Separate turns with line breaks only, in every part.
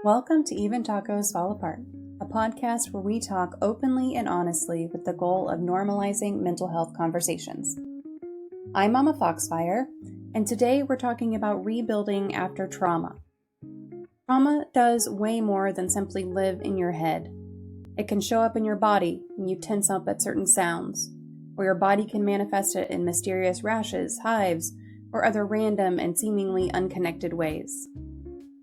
Welcome to Even Tacos Fall Apart, a podcast where we talk openly and honestly with the goal of normalizing mental health conversations. I'm MommaFoxFire, and today we're talking about rebuilding after trauma. Trauma does way more than simply live in your head. It can show up in your body when you tense up at certain sounds, or your body can manifest it in mysterious rashes, hives, or other random and seemingly unconnected ways.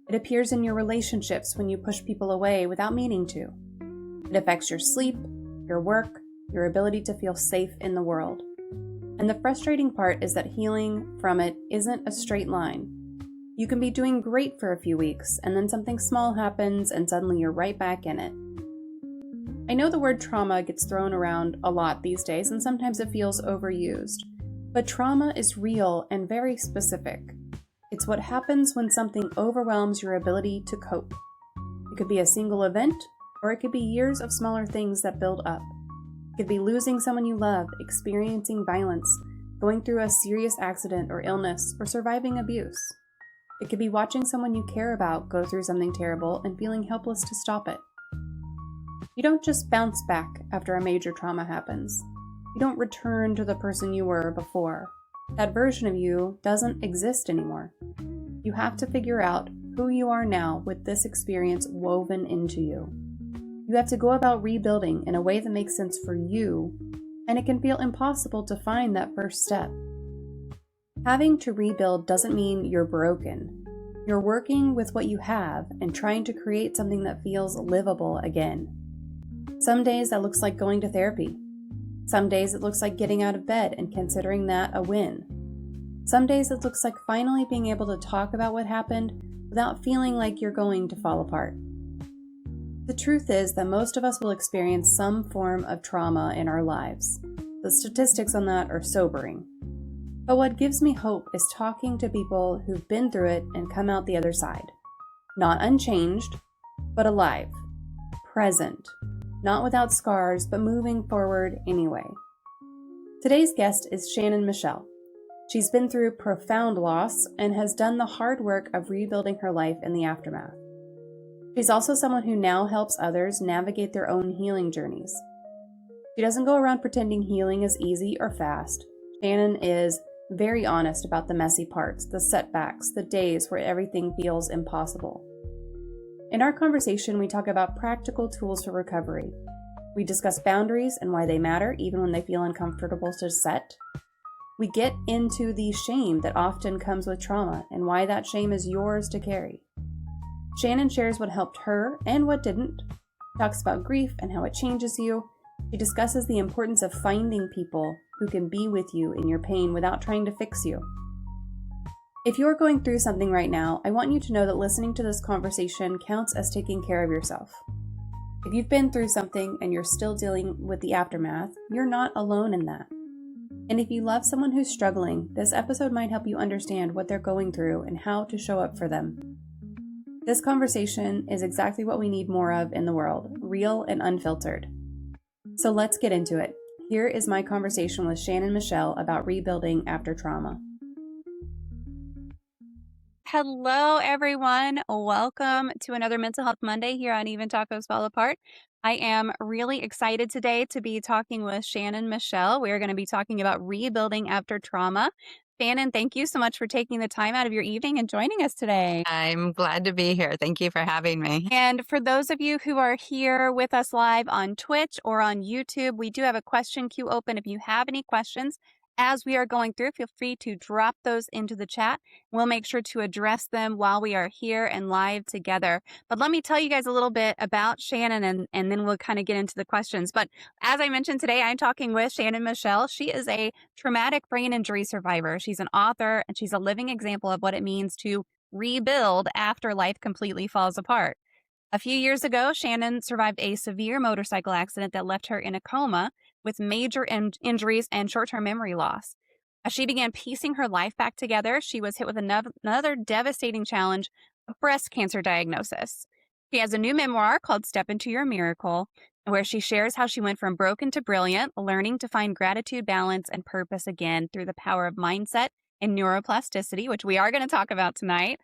It appears in your relationships when you push people away without meaning to. It affects your sleep, your work, your ability to feel safe in the world. And the frustrating part is that healing from it isn't a straight line. You can be doing great for a few weeks, and then something small happens and suddenly you're right back in it. I know the word trauma gets thrown around a lot these days, and sometimes it feels overused. But trauma is real and very specific. It's what happens when something overwhelms your ability to cope. It could be a single event, or it could be years of smaller things that build up. It could be losing someone you love, experiencing violence, going through a serious accident or illness, or surviving abuse. It could be watching someone you care about go through something terrible and feeling helpless to stop it. You don't just bounce back after a major trauma happens. You don't return to the person you were before. That version of you doesn't exist anymore. You have to figure out who you are now with this experience woven into you. You have to go about rebuilding in a way that makes sense for you, and it can feel impossible to find that first step. Having to rebuild doesn't mean you're broken. You're working with what you have and trying to create something that feels livable again. Some days that looks like going to therapy. Some days it looks like getting out of bed and considering that a win. Some days it looks like finally being able to talk about what happened without feeling like you're going to fall apart. The truth is that most of us will experience some form of trauma in our lives. The statistics on that are sobering. But what gives me hope is talking to people who've been through it and come out the other side. Not unchanged, but alive, present. Not without scars, but moving forward anyway. Today's guest is Shannon Michelle. She's been through profound loss and has done the hard work of rebuilding her life in the aftermath. She's also someone who now helps others navigate their own healing journeys. She doesn't go around pretending healing is easy or fast. Shannon is very honest about the messy parts, the setbacks, the days where everything feels impossible. In our conversation, we talk about practical tools for recovery. We discuss boundaries and why they matter, even when they feel uncomfortable to set. We get into the shame that often comes with trauma and why that shame is yours to carry. Shannon shares what helped her and what didn't, talks about grief and how it changes you. She discusses the importance of finding people who can be with you in your pain without trying to fix you. If you're going through something right now, I want you to know that listening to this conversation counts as taking care of yourself. If you've been through something and you're still dealing with the aftermath, you're not alone in that. And if you love someone who's struggling, this episode might help you understand what they're going through and how to show up for them. This conversation is exactly what we need more of in the world, real and unfiltered. So let's get into it. Here is my conversation with Shannon Michelle about rebuilding after trauma. Hello, everyone. Welcome to another Mental Health Monday here on Even Tacos Fall Apart. I am really excited today to be talking with Shannon Michelle. We are going to be talking about rebuilding after trauma. Shannon, thank you so much for taking the time out of your evening and joining us today.
I'm glad to be here. Thank you for having me.
And for those of you who are here with us live on Twitch or on YouTube, we do have a question queue open. If you have any questions, as we are going through, feel free to drop those into the chat. We'll make sure to address them while we are here and live together. But let me tell you guys a little bit about Shannon, and then we'll kind of get into the questions. But as I mentioned today, I'm talking with Shannon Michelle. She is a traumatic brain injury survivor. She's an author, and she's a living example of what it means to rebuild after life completely falls apart. A few years ago, Shannon survived a severe motorcycle accident that left her in a coma with major injuries and short-term memory loss. As she began piecing her life back together, she was hit with another devastating challenge, a breast cancer diagnosis. She has a new memoir called Step Into Your Miracle, where she shares how she went from broken to brilliant, learning to find gratitude, balance, and purpose again through the power of mindset and neuroplasticity, which we are going to talk about tonight.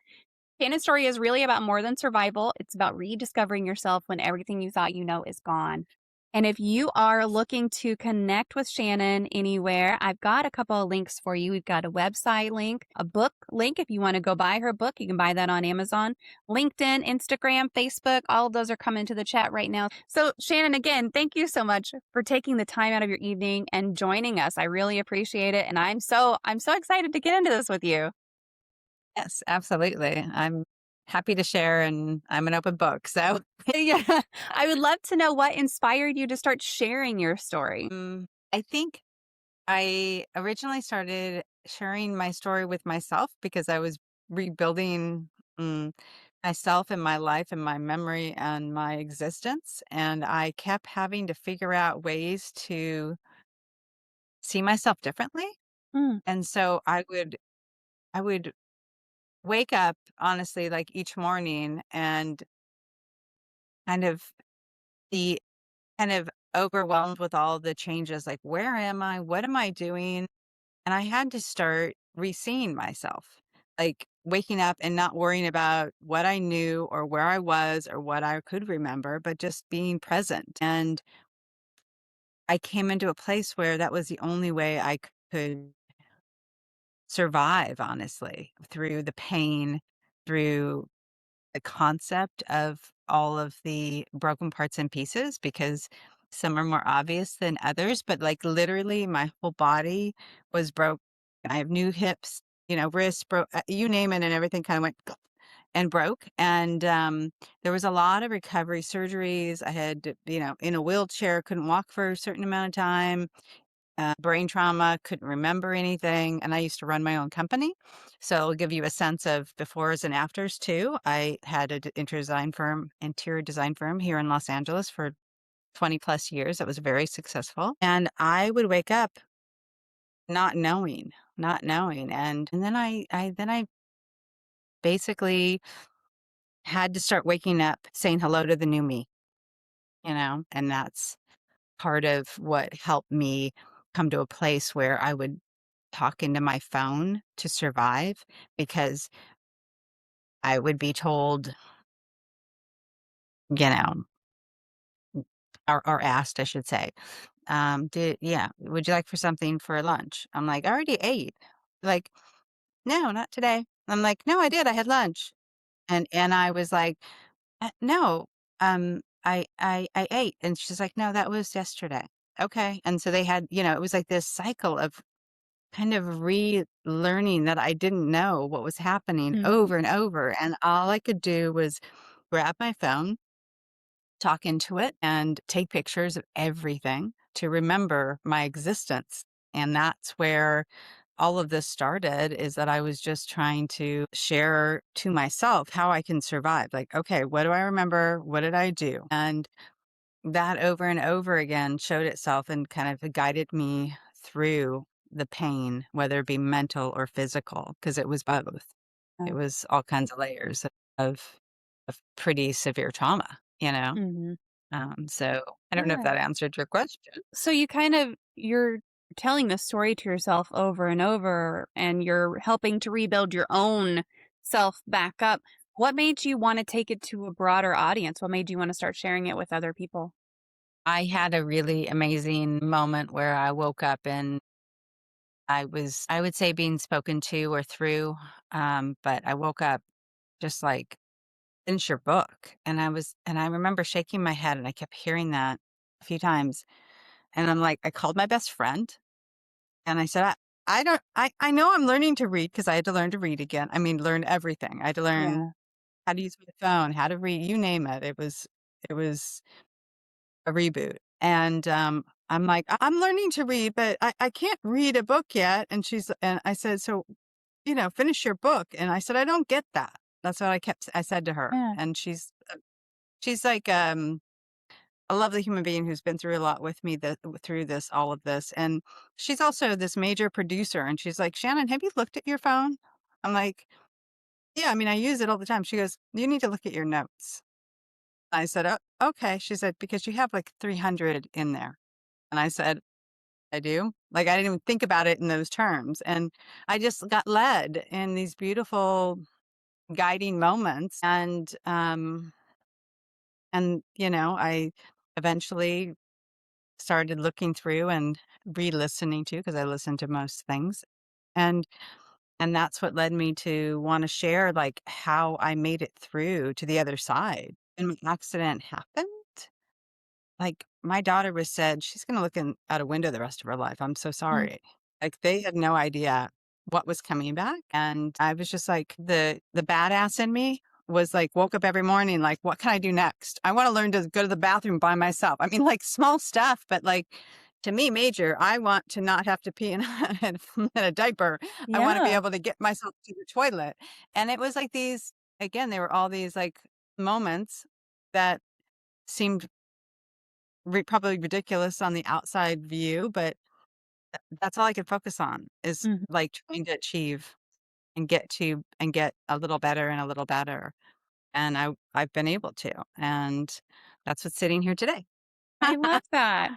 Shannon's story is really about more than survival. It's about rediscovering yourself when everything you thought you know is gone. And if you are looking to connect with Shannon anywhere, I've got a couple of links for you. We've got a website link, a book link. If you want to go buy her book, you can buy that on Amazon, LinkedIn, Instagram, Facebook. All of those are coming to the chat right now. So, Shannon, again, thank you so much for taking the time out of your evening and joining us. I really appreciate it. And I'm so excited to get into this with you.
Yes, absolutely. I'm happy to share, and I'm an open book. So,
Yeah. I would love to know what inspired you to start sharing your story.
I think I originally started sharing my story with myself because I was rebuilding mm, myself and my life and my memory and my existence. And I kept having to figure out ways to see myself differently.
Mm,
And so I would wake up honestly like each morning and kind of be kind of overwhelmed with all the changes, like, where am I? What am I doing? And I had to start re-seeing myself, like waking up and not worrying about what I knew or where I was or what I could remember, but just being present. And I came into a place where that was the only way I could survive, honestly, through the pain, through the concept of all of the broken parts and pieces, because some are more obvious than others, but like literally my whole body was broke. I have new hips, wrists broke, you name it, and everything kind of went and broke. And there was a lot of recovery surgeries. I had, in a wheelchair, couldn't walk for a certain amount of time, brain trauma, couldn't remember anything. And I used to run my own company. So it'll give you a sense of befores and afters too. I had an interior design firm here in Los Angeles for 20 plus years. That was very successful. And I would wake up not knowing. And then I basically had to start waking up saying hello to the new me, and that's part of what helped me come to a place where I would talk into my phone to survive, because I would be told, you know, or asked, I should say, would you like for something for lunch? I'm like, I already ate. Like, no, not today. I'm like, no, I did. I had lunch. And I was like, no, I ate. And she's like, no, that was yesterday. Okay. And so they had, it was like this cycle of kind of relearning that I didn't know what was happening
mm,
over and over. And all I could do was grab my phone, talk into it, and take pictures of everything to remember my existence. And that's where all of this started, is that I was just trying to share to myself how I can survive. Like, okay, what do I remember? What did I do? And that over and over again showed itself and kind of guided me through the pain, whether it be mental or physical, because it was both. It
yeah.
was all kinds of layers of of pretty severe trauma, you know?
Mhm.
So I don't know if
Yeah.
that answered your question.
So you're telling the story to yourself over and over, and you're helping to rebuild your own self back up. What made you want to take it to a broader audience? What made you want to start sharing it with other people?
I had a really amazing moment where I woke up and I would say, being spoken to or through, but I woke up just like, finish your book. And I remember shaking my head, and I kept hearing that a few times. And I'm like, I called my best friend and I said, I don't, I know I'm learning to read, because I had to learn to read again. I mean, learn everything. I had to learn
Yeah.
how to use my phone, how to read, you name it. It was a reboot. And I'm like, I'm learning to read, but I can't read a book yet. And I said, so, finish your book. And I said, I don't get that. That's what I said to her.
Yeah.
And she's like, a lovely human being who's been through a lot with me through all of this. And she's also this major producer. And she's like, Shannon, have you looked at your phone? I'm like, yeah, I mean, I use it all the time. She goes, you need to look at your notes. I said, oh, okay. She said, because you have like 300 in there. And I said, I do. Like, I didn't even think about it in those terms. And I just got led in these beautiful guiding moments. And, I eventually started looking through and re-listening to, because I listen to most things. And and that's what led me to want to share like how I made it through to the other side. And my accident happened. Like, my daughter was said, "She's gonna look in out a window the rest of her life. I'm so
Mm.
sorry." Like, they had no idea what was coming back, and I was just like the badass in me was like, woke up every morning like, "What can I do next? I wanna learn to go to the bathroom by myself." I mean, like, small stuff, but, like, to me, major. I want to not have to pee in in a diaper. I wanna be
Yeah.
able to get myself to the toilet, and it was like these again, they were all these, like, moments that seemed probably ridiculous on the outside view, but that's all I could focus on is
Mhm.
like trying to achieve and get a little better and a little better. And I've been able to. And that's what's sitting here today.
I love that.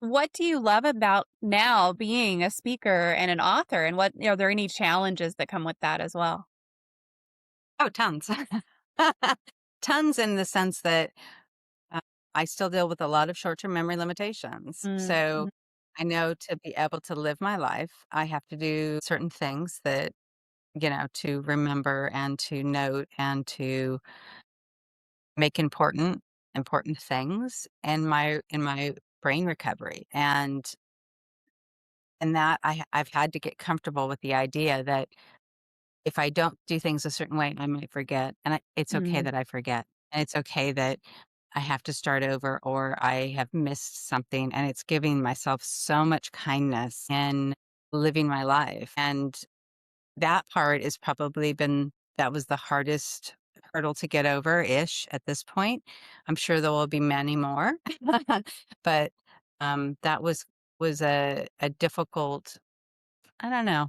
What do you love about now being a speaker and an author, and are there any challenges that come with that as well?
Oh, tons. Tons in the sense that uh, I still deal with a lot of short term memory limitations.
Mm,
So
mhm.
I know to be able to live my life, I have to do certain things that to remember and to note and to make important things in my brain recovery. And that I've had to get comfortable with the idea that if I don't do things a certain way, I might forget. And it's okay
Mm,
that I forget. And it's okay that I have to start over or I have missed something. And it's giving myself so much kindness in living my life. And that part is probably been that was the hardest hurdle to get over-ish at this point. I'm sure there will be many more, but, that was a difficult I don't know.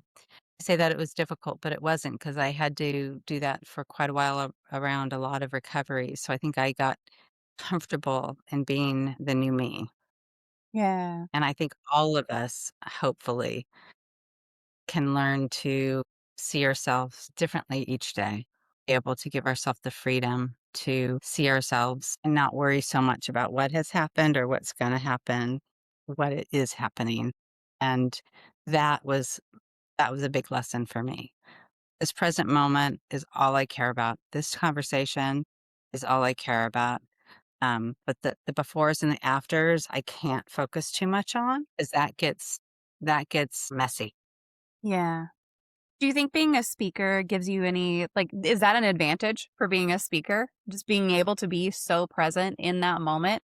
I say that it was difficult, but it wasn't not because I had to do that for quite a while around a lot of recovery, so I think I got comfortable in being the new me,
yeah.
and I think all of us, hopefully can learn to see ourselves differently each day, be able to give ourselves the freedom to see ourselves and not worry so much about what has happened or what's going to happen, what it is happening. And that was that was a big lesson for me. This present moment is all I care about. This conversation is all I care about. But the befores and the afters, I can't focus too much on because that gets messy.
Yeah. Do you think being a speaker gives you any is that an advantage for being a speaker? Just being able to be so present in that moment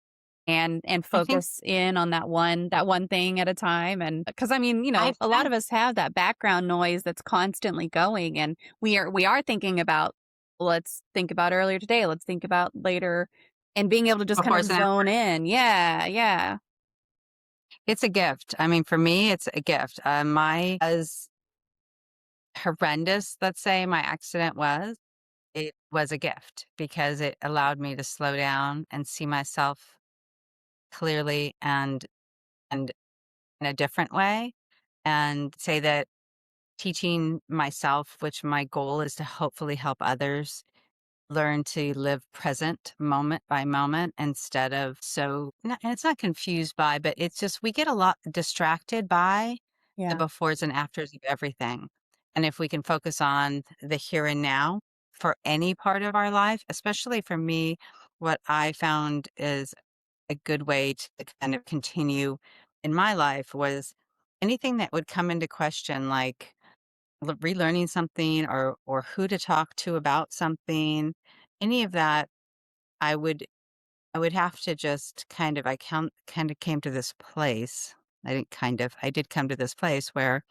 and
I think
focus in on that one thing at a time, and because I mean,
I
a lot
found
of us have that background noise that's constantly going, and we are thinking about, let's think about earlier today, let's think about later, and being able to just kind of
befores and
zone
afters.
in. Yeah, yeah.
It's a gift. I mean, for me, it's a gift. My as horrendous, let's say my accident was, it was a gift because it allowed me to slow down and see myself clearly and in a different way and say that teaching myself, which my goal is to hopefully help others learn to live present moment by moment instead of and it's not confused by, but it's just we get a lot distracted by the
Yeah.
befores and afters of everything. And if we can focus on the here and now for any part of our life, especially for me, what I found is a good way to kind of continue in my life was anything that would come into question, like relearning something or who to talk to about something, any of that, I would I would have to just kind of came to this place. I did come to this place where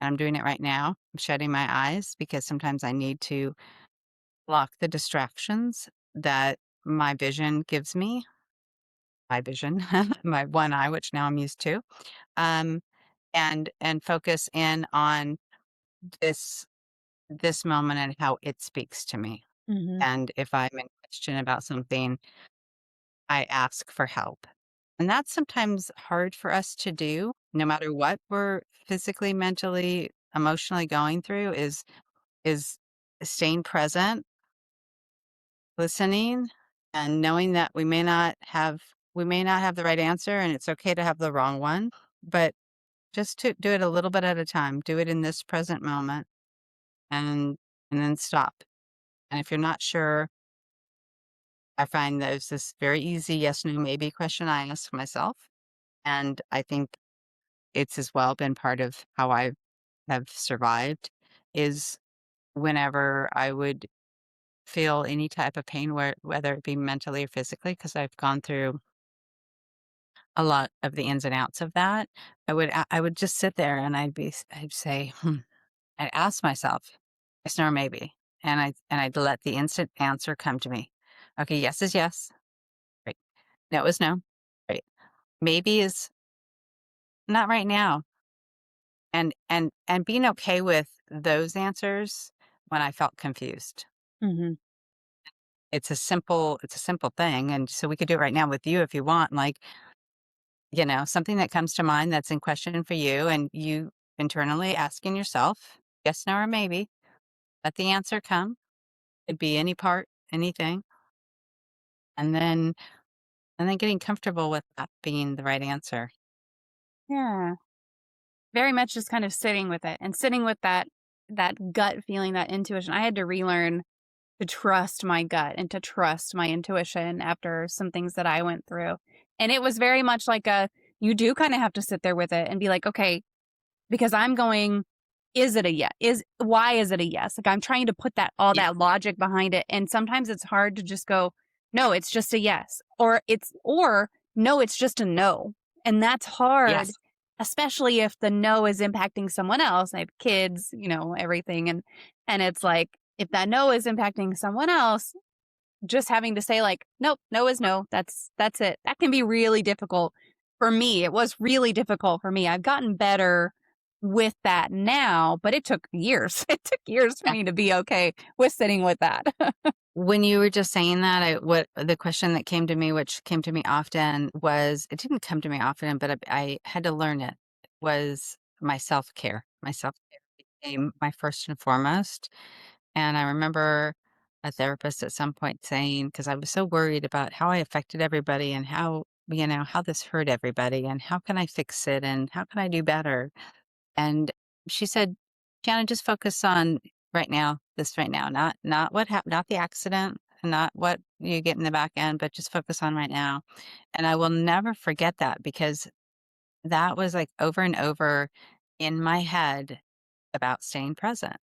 and I'm doing it right now. I'm shutting my eyes because sometimes I need to block the distractions that my vision gives me. My vision, my one eye, which now I'm used to, um, and focus in on this this moment and how it speaks to me.
Mhm.
And if I'm in question about something, I ask for help. And that's sometimes hard for us to do, no matter what we're physically, mentally, emotionally going through is staying present, listening, and knowing that we may not have the right answer, and it's okay to have the wrong one, but just to do it a little bit at a time. Do it in this present moment and then stop. And if you're not sure, I find there's this very easy yes, no, maybe question I ask myself. And I think it's as well been part of how I have survived is whenever I would feel any type of pain, whether it be mentally or physically, because I've gone through a lot of the ins and outs of that. I would just sit there and I'd say, I'd ask myself, yes, no, or maybe, and I'd let the instant answer come to me. Okay, yes is yes, right. No is no, right. Maybe is not right now, and being okay with those answers when I felt confused.
Hmm.
It's a simple thing, and so we could do it right now with you if you want, like, something that comes to mind that's in question for you, and you internally asking yourself, yes, no, or maybe. Let the answer come. Could be any part, anything, and then getting comfortable with that being the right answer.
Yeah. Very much just kind of sitting with it and sitting with that gut feeling, that intuition. I had to relearn to trust my gut and to trust my intuition after some things that I went through. And it was very much like you do kind of have to sit there with it and be like, okay, because I'm going, is it a yes? Why is it a yes? Like I'm trying to put all
Yeah.
that logic behind it. And sometimes it's hard to just go, no, it's just a yes. Or no, it's just a no. And that's hard,
Yes.
especially if the no is impacting someone else. I have kids, everything. And it's like, if that no is impacting someone else, just having to say like, nope, no is no. That's it. That can be really difficult for me. It was really difficult for me. I've gotten better with that now, but it took years. It took years for
Yeah.
me to be okay with sitting with that.
When you were just saying that, what the question that came to me, which came to me often, was it didn't come to me often, but I had to learn it, was my self-care. My self-care became my first and foremost. And I remember a therapist at some point saying, because I was so worried about how I affected everybody and how this hurt everybody and how can I fix it and how can I do better? And she said, "Shannon, just focus on right now, this right now, not what happened, not the accident, and not what you get in the back end, but just focus on right now." And I will never forget that because that was like over and over in my head about staying present.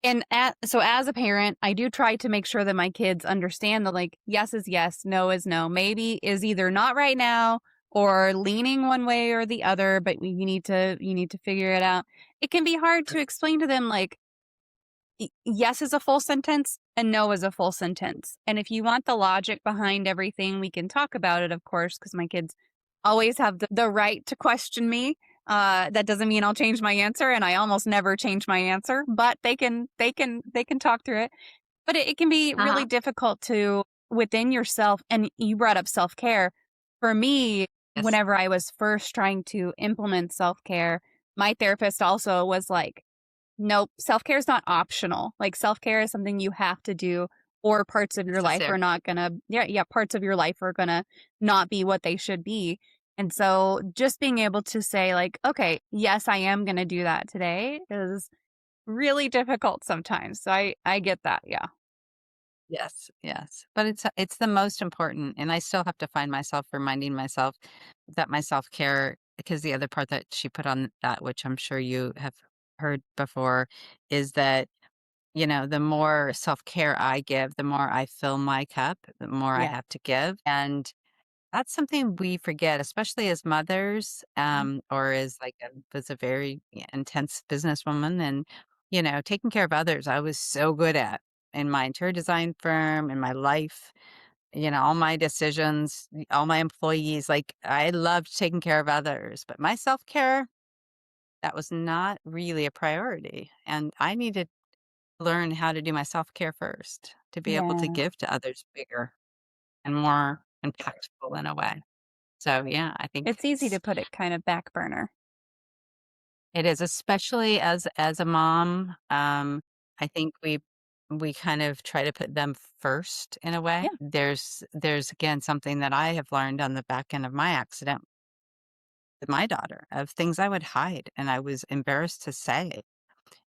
And so as a parent, I do try to make sure that my kids understand that like yes is yes, no is no. Maybe is either not right now or leaning one way or the other, but you need to figure it out. It can be hard to explain to them like yes is a full sentence and no is a full sentence. And if you want the logic behind everything, we can talk about it, of course, because my kids always have the right to question me. That doesn't mean I'll change my answer, and I almost never change my answer. But they can talk through it. But it can be really
Uh-huh.
difficult to within yourself. And you brought up self care. For me,
Yes.
whenever I was first trying to implement self care, my therapist also was like, nope, self-care is not optional. Like self-care is something you have to do or parts of your life
Necessary.
are not gonna yeah, parts of your life are gonna not be what they should be. And so just being able to say like, okay, yes, I am gonna do that today is really difficult sometimes. So I get that. Yeah.
Yes, yes. But it's the most important, and I still have to find myself reminding myself that my self-care, because the other part that she put on that, which I'm sure you have heard before, is that, the more self-care I give, the more I fill my cup, the more I
Yeah.
have to give. And that's something we forget, especially as mothers, or as a very intense businesswoman and, taking care of others. I was so good at in my interior design firm, in my life, all my decisions, all my employees. Like I loved taking care of others, but my self-care, that was not really a priority. And I needed to learn how to do my self-care first to be able to
Yeah.
give to others bigger and more impactful in a way. So, yeah, I think
It's easy to put it kind of back burner.
it is, especially as a mom. I think we kind of try to put them first in a way.
Yeah.
There's again something that I have learned on the back end of my accident with my daughter of things I would hide and I was embarrassed to say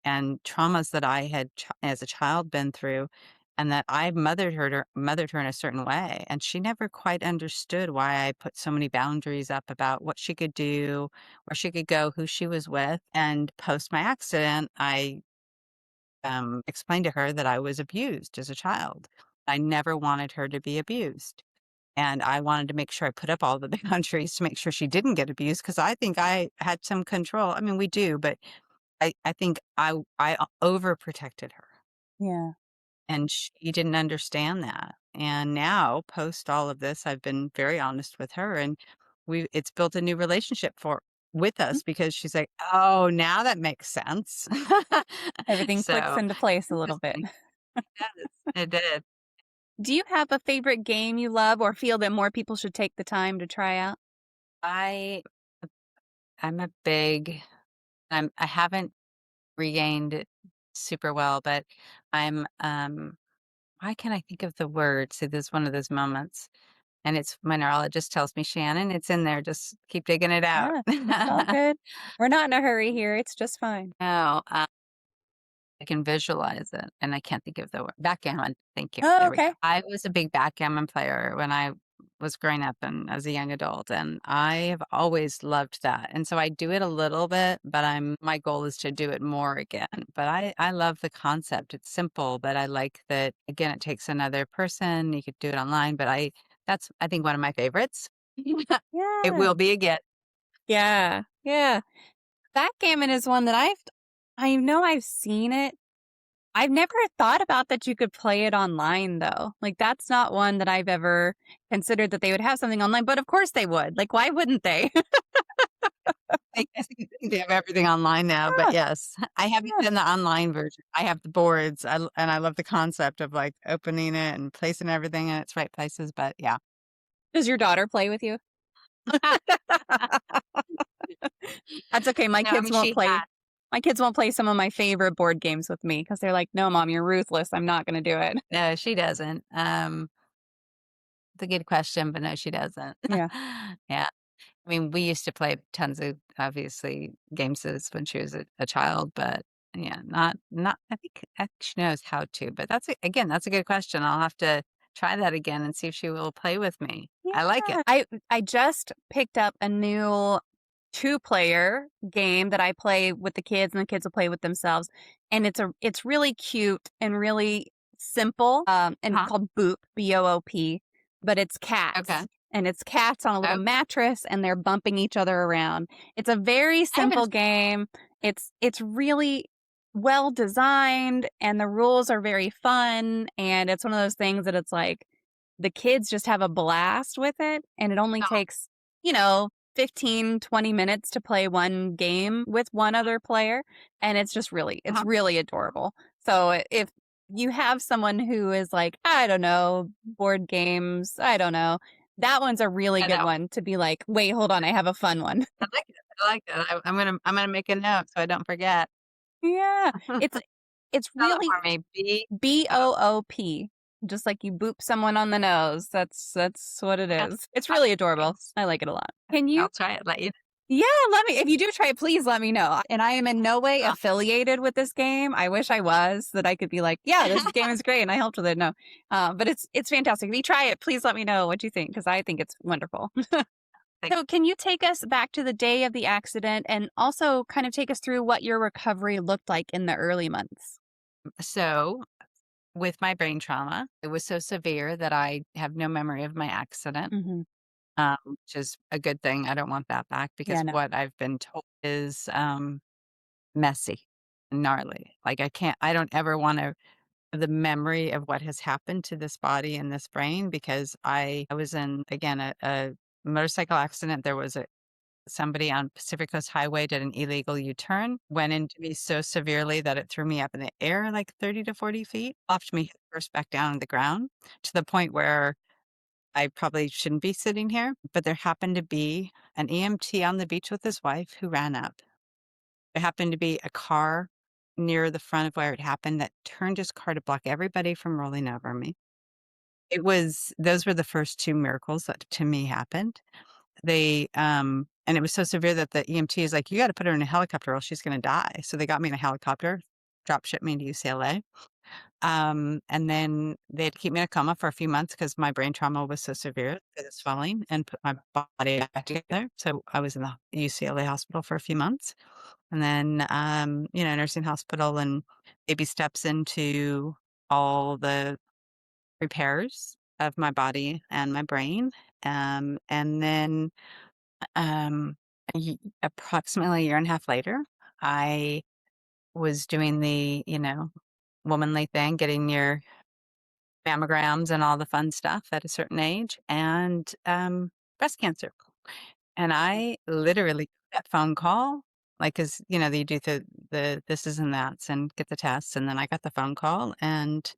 and traumas that I had as a child been through and that I mothered her in a certain way and she never quite understood why I put so many boundaries up about what she could do, where she could go, who she was with. And post my accident, I explained to her that I was abused as a child. I never wanted her to be abused. And I wanted to make sure I put up all the boundaries to make sure she didn't get abused because I think I had some control. I mean, we do, but I think I overprotected her
Yeah.
and she didn't understand that. And now, post all of this, I've been very honest with her and it's built a new relationship with
Mm.
us because she's like, "Oh, now that makes sense."
Everything clicks
So,
into place a little bit.
interesting. Yes, it did.
Do you have a favorite game you love or feel that more people should take the time to try out?
I I'm a big I haven't regained it super well, but I'm why can't I think of the word? See, this is one of those moments. And it's my neurologist tells me, Shannon, it's in there. Just keep digging it out.
Yeah, it's all good. We're not in a hurry here. It's just fine.
No, I can visualize it, and I can't think of the word. Backgammon. Thank you.
Oh,
There we go.
okay.
I was a big backgammon player when I was growing up and as a young adult, and I have always loved that. And so I do it a little bit, but my goal is to do it more again. But I love the concept. It's simple, but I like that again, it takes another person. You could do it online, but that's I think one of my favorites. It
Yeah.
will be again.
Yeah. Yeah. Backgammon is one that I know I've seen it. I've never thought about that you could play it online though. Like that's not one that I've ever considered that they would have something online, but of course they would. Like why wouldn't they?
I guess you think they have everything online now, but
Yeah.
yes, I haven't
Yeah.
done the online version. I have the boards, and I love the concept of, like, opening it and placing everything in its right places, but yeah.
Does your daughter play with you? That's okay.
No, I mean, she had
My kids won't play some of my favorite board games with me because they're like, "No, mom, you're ruthless. I'm not going to do it."
no, she doesn't. It's a good question, but no, she doesn't.
Yeah.
Yeah. I mean, we used to play tons of, obviously, games as when she was a child, but yeah, not I think she knows how to, but that's a good question. I'll have to try that again and see if she will play with me. I like it.
Yeah. I just picked up a new two-player game that I play with the kids and the kids will play with themselves. And it's really cute and really simple. And it's
Huh?
called Boop, BOOP, but it's
Okay.
cats. And it's cats on a little
Oh,
mattress and they're bumping each other around. It's a very
I haven't
simple game. It's really well designed and the rules are very fun. And it's one of those things that it's like the kids just have a blast with it. And it only
oh,
takes, 15, 20 minutes to play one game with one other player. And it's
uh-huh.
really adorable. So if you have someone who is like, I don't know, board games, I don't know, that one's a really
I
good
know.
one to be like, wait, hold on, I have a fun one.
I like it. I like that. I'm gonna make a note so I don't forget.
Yeah.
Spell
It's
it
really
for me. B-O
BOOP. Just like you boop someone on the nose. That's what it is. It's
uh,
really adorable.
thanks.
I like it a lot. Can you
I'll try it, let you
Yeah, let me if you do try it, please let me know. And I am in no way
know.
affiliated with this game. I wish I was, so that I could be like, "Yeah, this game is great," and I helped with it. No. But it's fantastic. If you try it, please let me know what you think because I think it's wonderful.
Thank
So, can you take us back to the day of the accident and also kind of take us through what your recovery looked like in the early months?
So, with my brain trauma, it was so severe that I have no memory of my accident,
Mhm.
which is a good thing. I don't want that back because
Yeah, no.
what I've been told is, messy, gnarly. Like, I don't ever wanna the memory of what has happened to this body and this brain because I was in, again, a motorcycle accident. There was somebody on Pacific Coast Highway did an illegal U-turn, went into me so severely that it threw me up in the air like 30 to 40 feet, popped me first back down on the ground to the point where I probably shouldn't be sitting here. But there happened to be an EMT on the beach with his wife who ran up. There happened to be a car near the front of where it happened that turned his car to block everybody from rolling over me. Those were the first 2 miracles that to me happened. And it was so severe that the EMT is like, "You gotta put her in a helicopter or else she's gonna die." So they got me in a helicopter, drop shipped me to UCLA. And then they had to keep me in a coma for a few months because my brain trauma was so severe with the swelling and put my body back together. So I was in the UCLA hospital for a few months. And then, nursing hospital and baby steps into all the repairs of my body and my brain. And then um, approximately a year and a half later, I was doing the, womanly thing, getting your mammograms and all the fun stuff at a certain age, and breast cancer. And I literally got that phone call, like, cause you do the this is and that's and get the tests, and then I got the phone call, and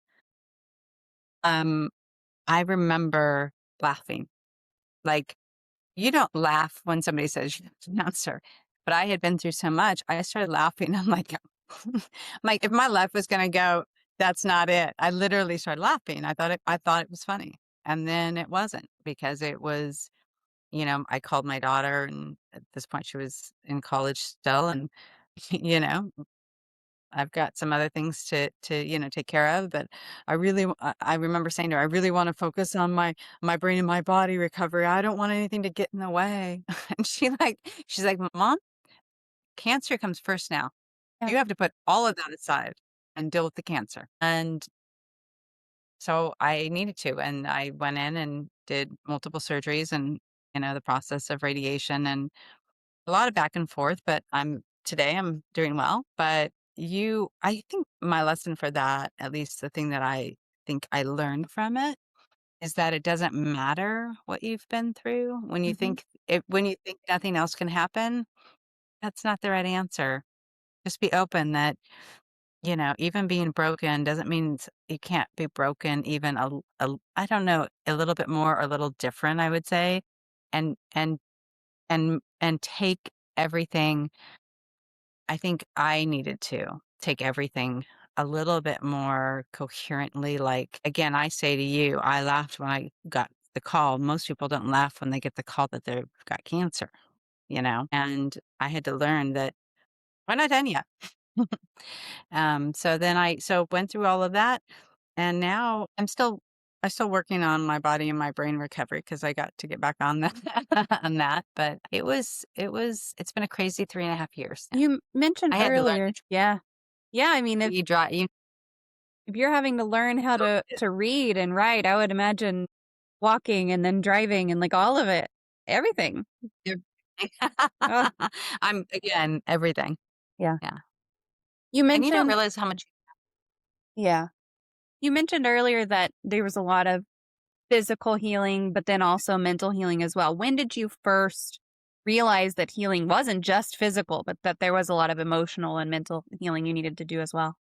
um, I remember laughing. Like, you don't laugh when somebody says you have cancer, but I had been through so much, I started laughing. I'm like, I'm like, if my life was gonna go, that's not it. I literally started laughing. I thought it was funny, and then it wasn't because it was, I called my daughter, and at this point she was in college still, and you know, I've got some other things to take care of, but I remember saying to her, "I really wanna focus on my brain and my body recovery. I don't want anything to get in the way." And she's like, "Mom, cancer comes first now.
Yeah.
You have to put all of that aside and deal with the cancer." And so I needed to, and I went in and did multiple surgeries and, the process of radiation and a lot of back and forth, but I'm doing well. But I think my lesson for that, at least the thing that I think I learned from it, is that it doesn't matter what you've been through.
Mhm.
When you think nothing else can happen, that's not the right answer. Just be open that, even being broken doesn't mean you can't be broken even I don't know, a little bit more or a little different, I would say. And take everything. I think I needed to take everything a little bit more coherently. Like, again, I say to you, I laughed when I got the call. Most people don't laugh when they get the call that they've got cancer, and I had to learn that we're not done yet. So went through all of that, and now I'm still working on my body and my brain recovery because I got to get back on that on that. But it's been a crazy 3.5 years.
You mentioned
I had to learn
earlier, yeah. Yeah, I mean, if you're having to learn how to read and write, I would imagine walking and then driving and, like, all of it, everything.
you
Oh,
I'm again, everything.
yeah.
Yeah.
You
And you don't
mentioned
realize how much.
yeah. You mentioned earlier that there was a lot of physical healing, but then also mental healing as well. When did you first realize that healing wasn't just physical, but that there was a lot of emotional and mental healing you needed to do as well?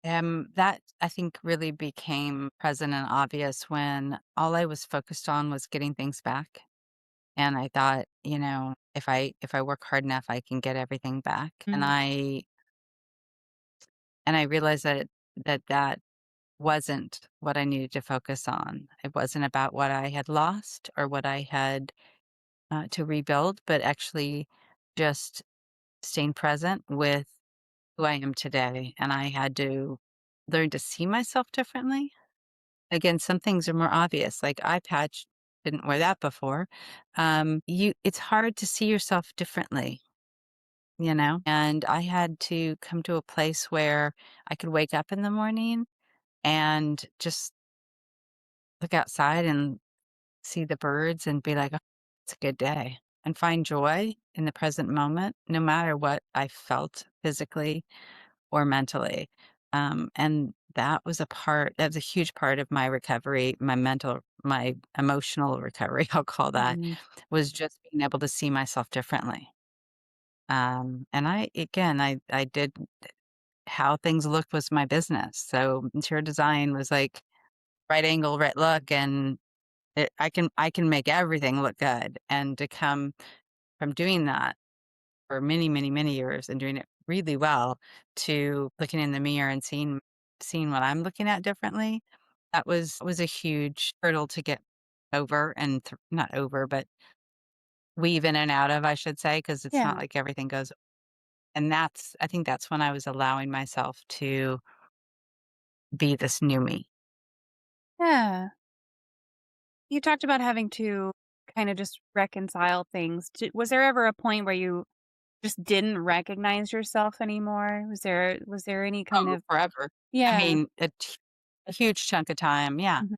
That I think really became present and obvious when all I was focused on was getting things back. And I thought, if I work hard enough, I can get everything back. And
Mm,
I realized that wasn't what I needed to focus on. It wasn't about what I had lost or what I had to rebuild, but actually just staying present with who I am today. And I had to learn to see myself differently. Again, some things are more obvious, like eye patch, didn't wear that before. It's hard to see yourself differently, and I had to come to a place where I could wake up in the morning and just look outside and see the birds and be like, "Oh, it's a good day," and find joy in the present moment, no matter what I felt physically or mentally. And that was a huge part of my recovery, my emotional recovery, I'll call that,
mhm.
was just being able to see myself differently. And I did how things looked was my business. So interior design was like right angle, right look, and I can make everything look good. And to come from doing that for many, many, many years and doing it really well to looking in the mirror and seeing what I'm looking at differently. That was a huge hurdle to get over and not over, but weave in and out of, I should say, because it's not
Yeah.
like everything goes. And I think that's when I was allowing myself to be this new me.
Yeah. You talked about having to kind of just reconcile things. Was there ever a point where you just didn't recognize yourself anymore? Was there any kind
Oh,
of
forever. I
yeah.
mean, a huge chunk of time, yeah.
Mhm.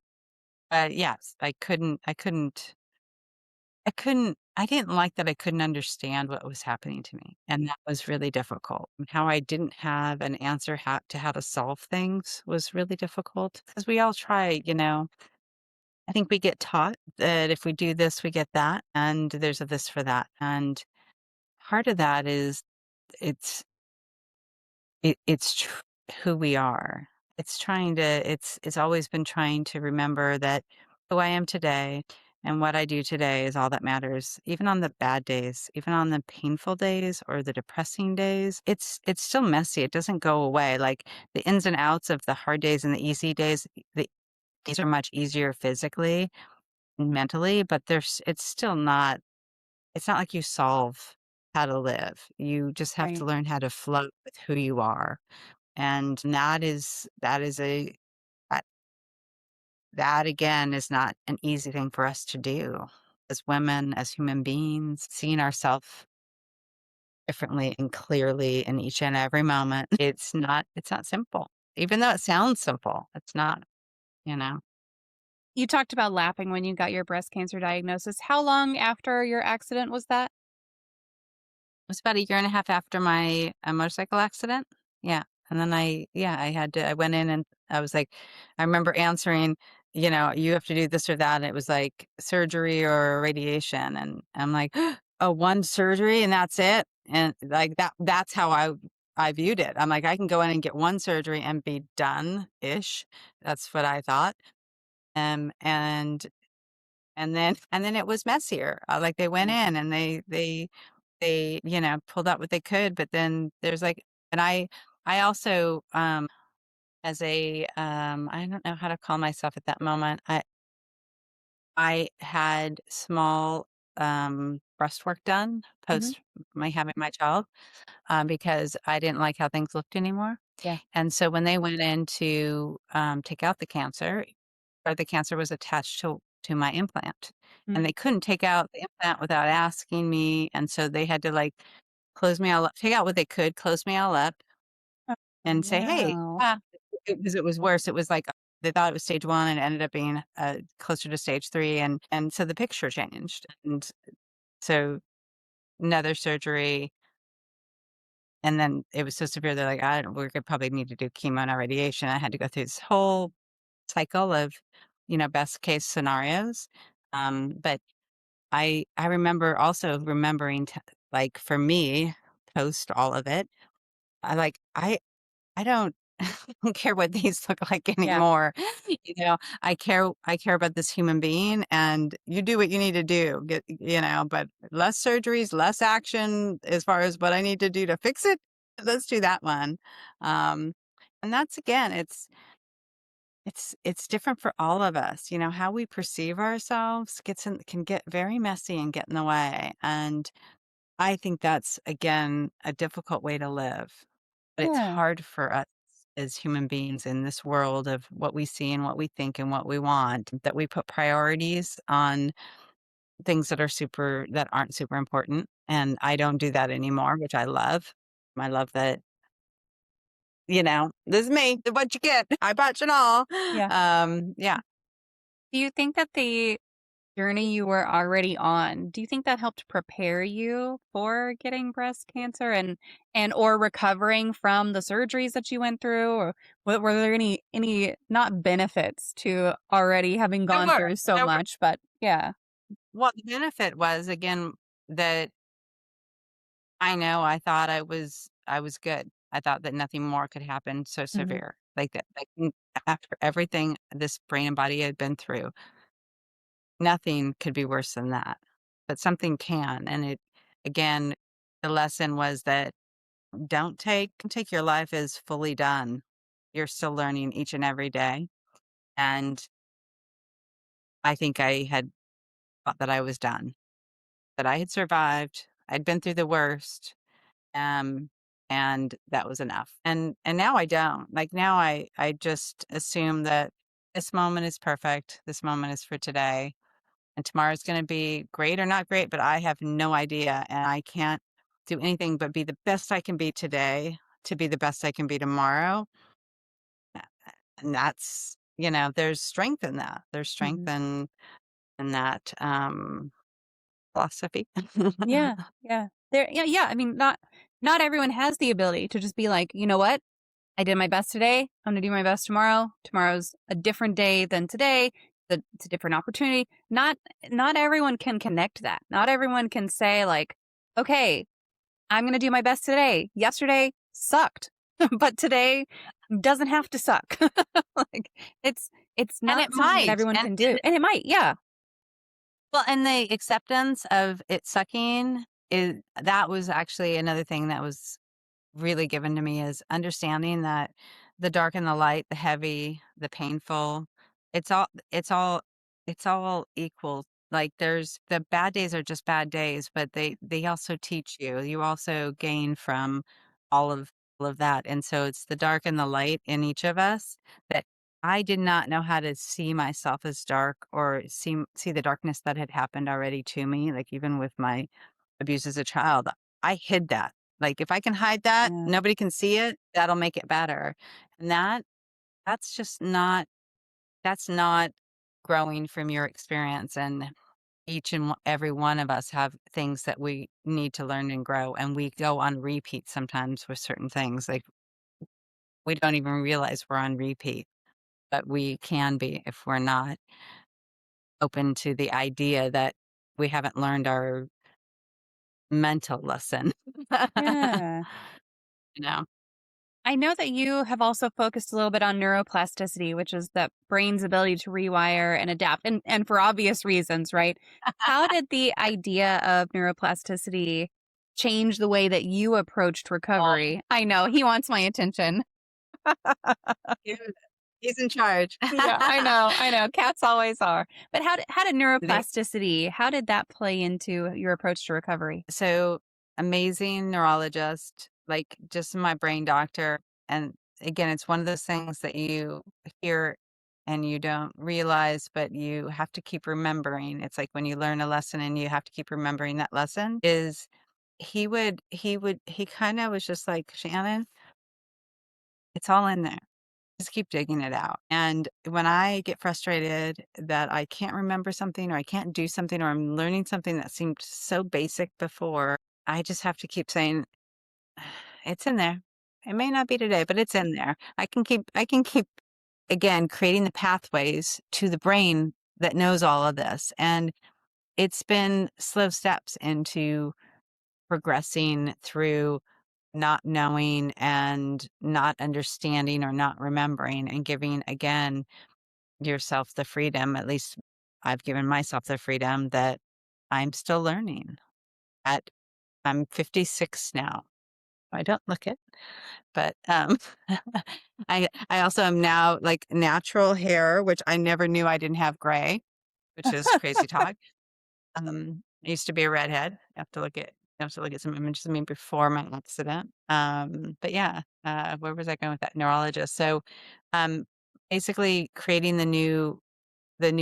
But yes, I didn't like that I couldn't understand what was happening to me, and that was really difficult. And how I didn't have an answer how to solve things was really difficult because we all try, you know. I think we get taught that if we do this, we get that, and there's a this for that, and part of that is it's it's who we are. It's always been trying to remember that who I am today and what I do today is all that matters. Even on the bad days, even on the painful days or the depressing days, it's still messy. It doesn't go away. Like the ins and outs of the hard days and the easy days, these are much easier physically and mentally, but it's not like you solve how to live. You just have to
Right.
learn how to float with who you are. And that is that that again is not an easy thing for us to do as women, as human beings, seeing ourselves differently and clearly in each and every moment. It's not simple. Even though it sounds simple, it's not, you know.
You talked about laughing when you got your breast cancer diagnosis. How long after your accident was that?
It was about a year and a half after my, motorcycle accident. Yeah, and then I went in and I was like I remember answering, "You have to do this or that," and it was like surgery or radiation, and I'm like, "Oh, one surgery and that's it?" And, like, that's how I viewed it. I'm like, "I can go in and get one surgery and be done-ish." That's what I thought. Um, and and then it was messier. Like, they went
Yeah.
in and they, pulled out what they could, but then there's, like and I also, I don't know how to call myself at that moment. I had small, breast work done
Mhm.
post my having my child, because I didn't like how things looked anymore,
Yeah.
and so when they went in to, take out the cancer was attached to my implant, and
Mm.
they couldn't take out the implant without asking me, and so they had to, like, close me all up take out what they could, close me all up,
Oh,
and say, "Hey"
no.
'cause it was worse, it was like, they thought it was stage 1 and it ended up being, closer to stage 3, and so the picture changed, and so another surgery, and then it was so severe, they're like, "I don't we're gonna probably need to do chemo and radiation." I had to go through this whole cycle of, best case scenarios, but I remember also remembering like, for me, post all of it, I don't I don't care what these look like
Yeah.
anymore, I care about this human being, and you do what you need to do, but less surgeries, less action as far as what I need to do to fix it, let's do that one, um, and that's again, it's different for all of us, how we perceive ourselves can get very messy and get in the way, and I think that's, again, a difficult way to live, but it's
Yeah.
hard for us as human beings in this world of what we see and what we think and what we want, that we put priorities on things that aren't super important, and I don't do that anymore, which I love. I love that, "This is me, what you get, I bought it all."
Yeah.
Yeah.
Do you think that the journey you were already on, do you think that helped prepare you for getting breast cancer and or recovering from the surgeries that you went through? Or were there any not benefits to already having
There
gone
were,
through so
there were.
much, but yeah.
Well, the benefit was, again, that I thought I was good. I thought that nothing more could happen so
Mhm.
severe. Like that, after everything this brain and body had been through, nothing could be worse than that. But something can, and again, the lesson was that don't take your life as fully done. You're still learning each and every day. And I think I had thought that I was done, that I had survived. I'd been through the worst. Um, and that was enough. And now I don't. Like now I just assume that this moment is perfect. This moment is for today. And tomorrow's gonna be great or not great, but I have no idea. And I can't do anything but be the best I can be today to be the best I can be tomorrow. And that's, there's strength in that. There's strength
Mhm.
in that philosophy.
Yeah, yeah. Yeah, I mean, not everyone has the ability to just be like, "You know what? I did my best today. I'm gonna do my best tomorrow. Tomorrow's a different day than today. It's a different opportunity." Not everyone can connect that. Not everyone can say like, "Okay, I'm gonna do my best today. Yesterday sucked, but today doesn't have to suck." Like it's it's
And
not
it
something that
might.
everyone
And
can do. And it might, yeah.
well, and the acceptance of it sucking is that was actually another thing that was really given to me is understanding that the dark and the light, the heavy, the painful, it's all it's all it's all equal. Like there's the bad days are just bad days, but they also teach you. You also gain from all of all of that. And so it's the dark and the light in each of us that I did not know how to see myself as dark or see the darkness that had happened already to me, like even with my abuse as a child. I hid that. Like, if I can hide that,
Yeah.
nobody can see it, that'll make it better. And that's just that's not growing from your experience. And each and every one of us have things that we need to learn and grow. And we go on repeat sometimes with certain things. Like, we don't even realize we're on repeat, but we can be if we're not open to the idea that we haven't learned our mental lesson.
Yeah.
You know?
I know that you have also focused a little bit on neuroplasticity, which is the brain's ability to rewire and adapt, and for obvious reasons, right? How did the idea of neuroplasticity change the way that you approached recovery? I know he wants my attention.
He he's in charge.
Yeah, I know, I know. Cats always are. But how did
The
neuroplasticity? How did that play into your approach to recovery?
so amazing neurologist, like just my brain doctor. And again, it's one of those things that you hear and you don't realize, but you have to keep remembering. It's like when you learn a lesson and you have to keep remembering that lesson is he kind of was just like, Shannon, it's all in there. Just keep digging it out. And when I get frustrated that I can't remember something or I can't do something or I'm learning something that seemed so basic before, I just have to keep saying, it's in there. It may not be today, but it's in there. I can keep again creating the pathways to the brain that knows all of this. And it's been slow steps into progressing through not knowing and not understanding or not remembering and giving again yourself the freedom, at least I've given myself the freedom that I'm still learning. At I'm 56 now. I don't look it, but I also am now like natural hair, which I never knew I didn't have gray, which is crazy talk. I used to be a redhead. You have to look at some images of me before my accident. But yeah, where was I going with that? Neurologist. So, um, basically creating the new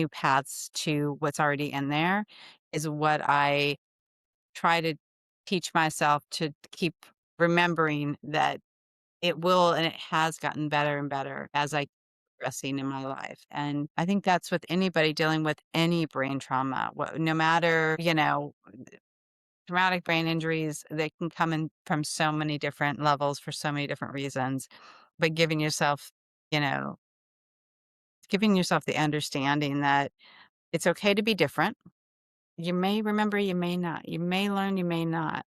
paths to what's already in there is what I try to teach myself to keep remembering that it will and it has gotten better and better as I keep progressing in my life. And I think that's with anybody dealing with any brain trauma, no matter, traumatic brain injuries, they can come in from so many different levels for so many different reasons. But you know, giving yourself the understanding that it's okay to be different. You may remember, you may not. You may learn, you may not.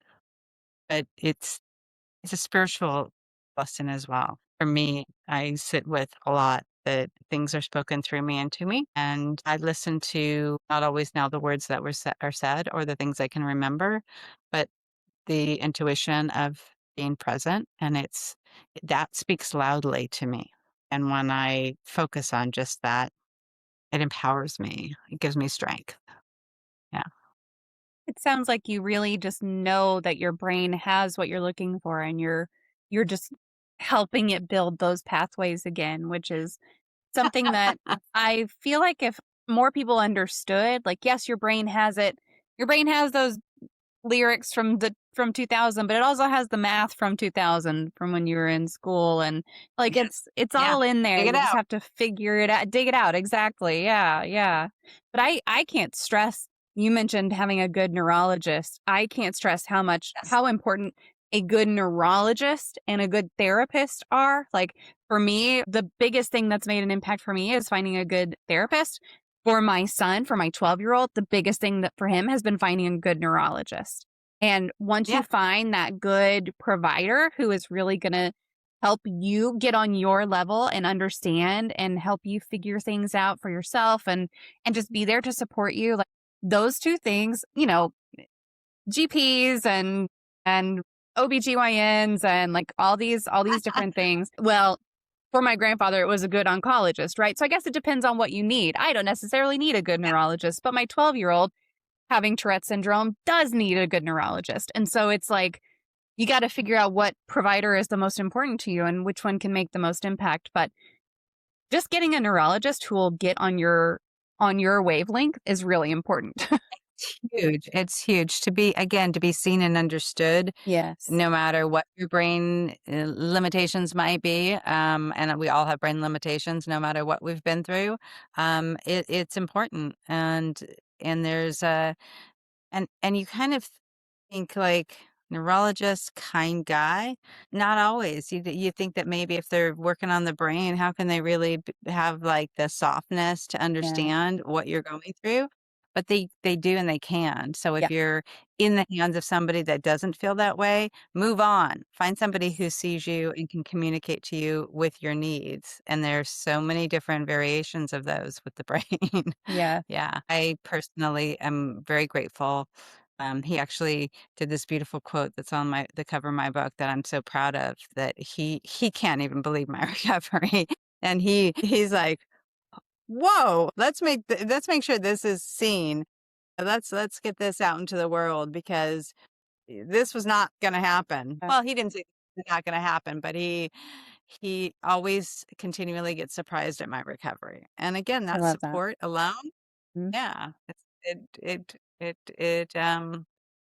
But it's a spiritual lesson as well. For me, I sit with a lot that things are spoken through me and to me, and I listen to not always now the words that are said or the things I can remember, but the intuition of being present, and that speaks loudly to me. And when I focus on just that, it empowers me. It gives me strength. Yeah.
It sounds like you really just know that your brain has what you're looking for and you're just helping it build those pathways again, which is something that I feel like if more people understood, like yes, your brain has it. Your brain has those lyrics from 2000, but it also has the math from 2000 from when you were in school, and like
Yeah.
it's
Yeah.
all in there.
Dig it
You just
out.
have to figure it out, dig it out. Exactly. Yeah, yeah. But I can't stress, you mentioned having a good neurologist. I can't stress
Yes.
how important a good neurologist and a good therapist are. Like for me, the biggest thing that's made an impact for me is finding a good therapist. For my son, for my 12-year-old, the biggest thing that for him has been finding a good neurologist. And once you
Yeah.
find that good provider who is really going to help you get on your level and understand and help you figure things out for yourself and just be there to support you, like those two things, GPs and OBGYNs and like all these different things. Well, for my grandfather, it was a good oncologist, right? So I guess it depends on what you need. I don't necessarily need a good neurologist, but my 12-year-old having Tourette syndrome does need a good neurologist. And so it's like, you got to figure out what provider is the most important to you and which one can make the most impact. But just getting a neurologist who will get on your wavelength is really important.
Huge. It's huge to be seen and understood,
Yes.
no matter what your brain limitations might be. And we all have brain limitations, no matter what we've been through. It's important. And there's a, and you kind of think like neurologist kind guy. Not always. You think that maybe if they're working on the brain, how can they really have like the softness to
Yeah.
understand what you're going through? But they do and they can. So if
Yeah.
you're in the hands of somebody that doesn't feel that way, move on. Find somebody who sees you and can communicate to you with your needs. And there's so many different variations of those with the brain.
Yeah.
Yeah, I personally am very grateful. He actually did this beautiful quote that's on the cover of my book that I'm so proud of, that he can't even believe my recovery. And he's like, "Whoa, let's make sure this is seen. Let's get this out into the world because this was not going to happen." Well, he didn't say it's not going to happen, but he always continually gets surprised at my recovery. And again,
I
that
love that.
support alone,
Mhm.
yeah, it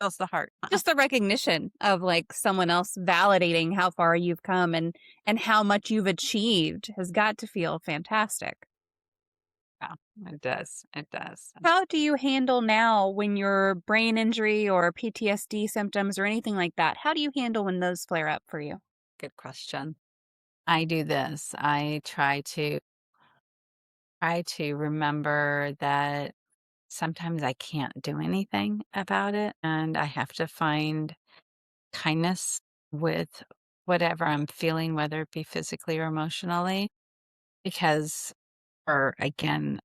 fills the heart.
Just the recognition of like someone else validating how far you've come and how much you've achieved has got to feel fantastic.
Yeah, it does, it does.
How do you handle now when your brain injury or PTSD symptoms or anything like that? How do you handle when those flare up for you?
Good question. I do this. I try to remember that sometimes I can't do anything about it, and I have to find kindness with whatever I'm feeling, whether it be physically or emotionally, because for again,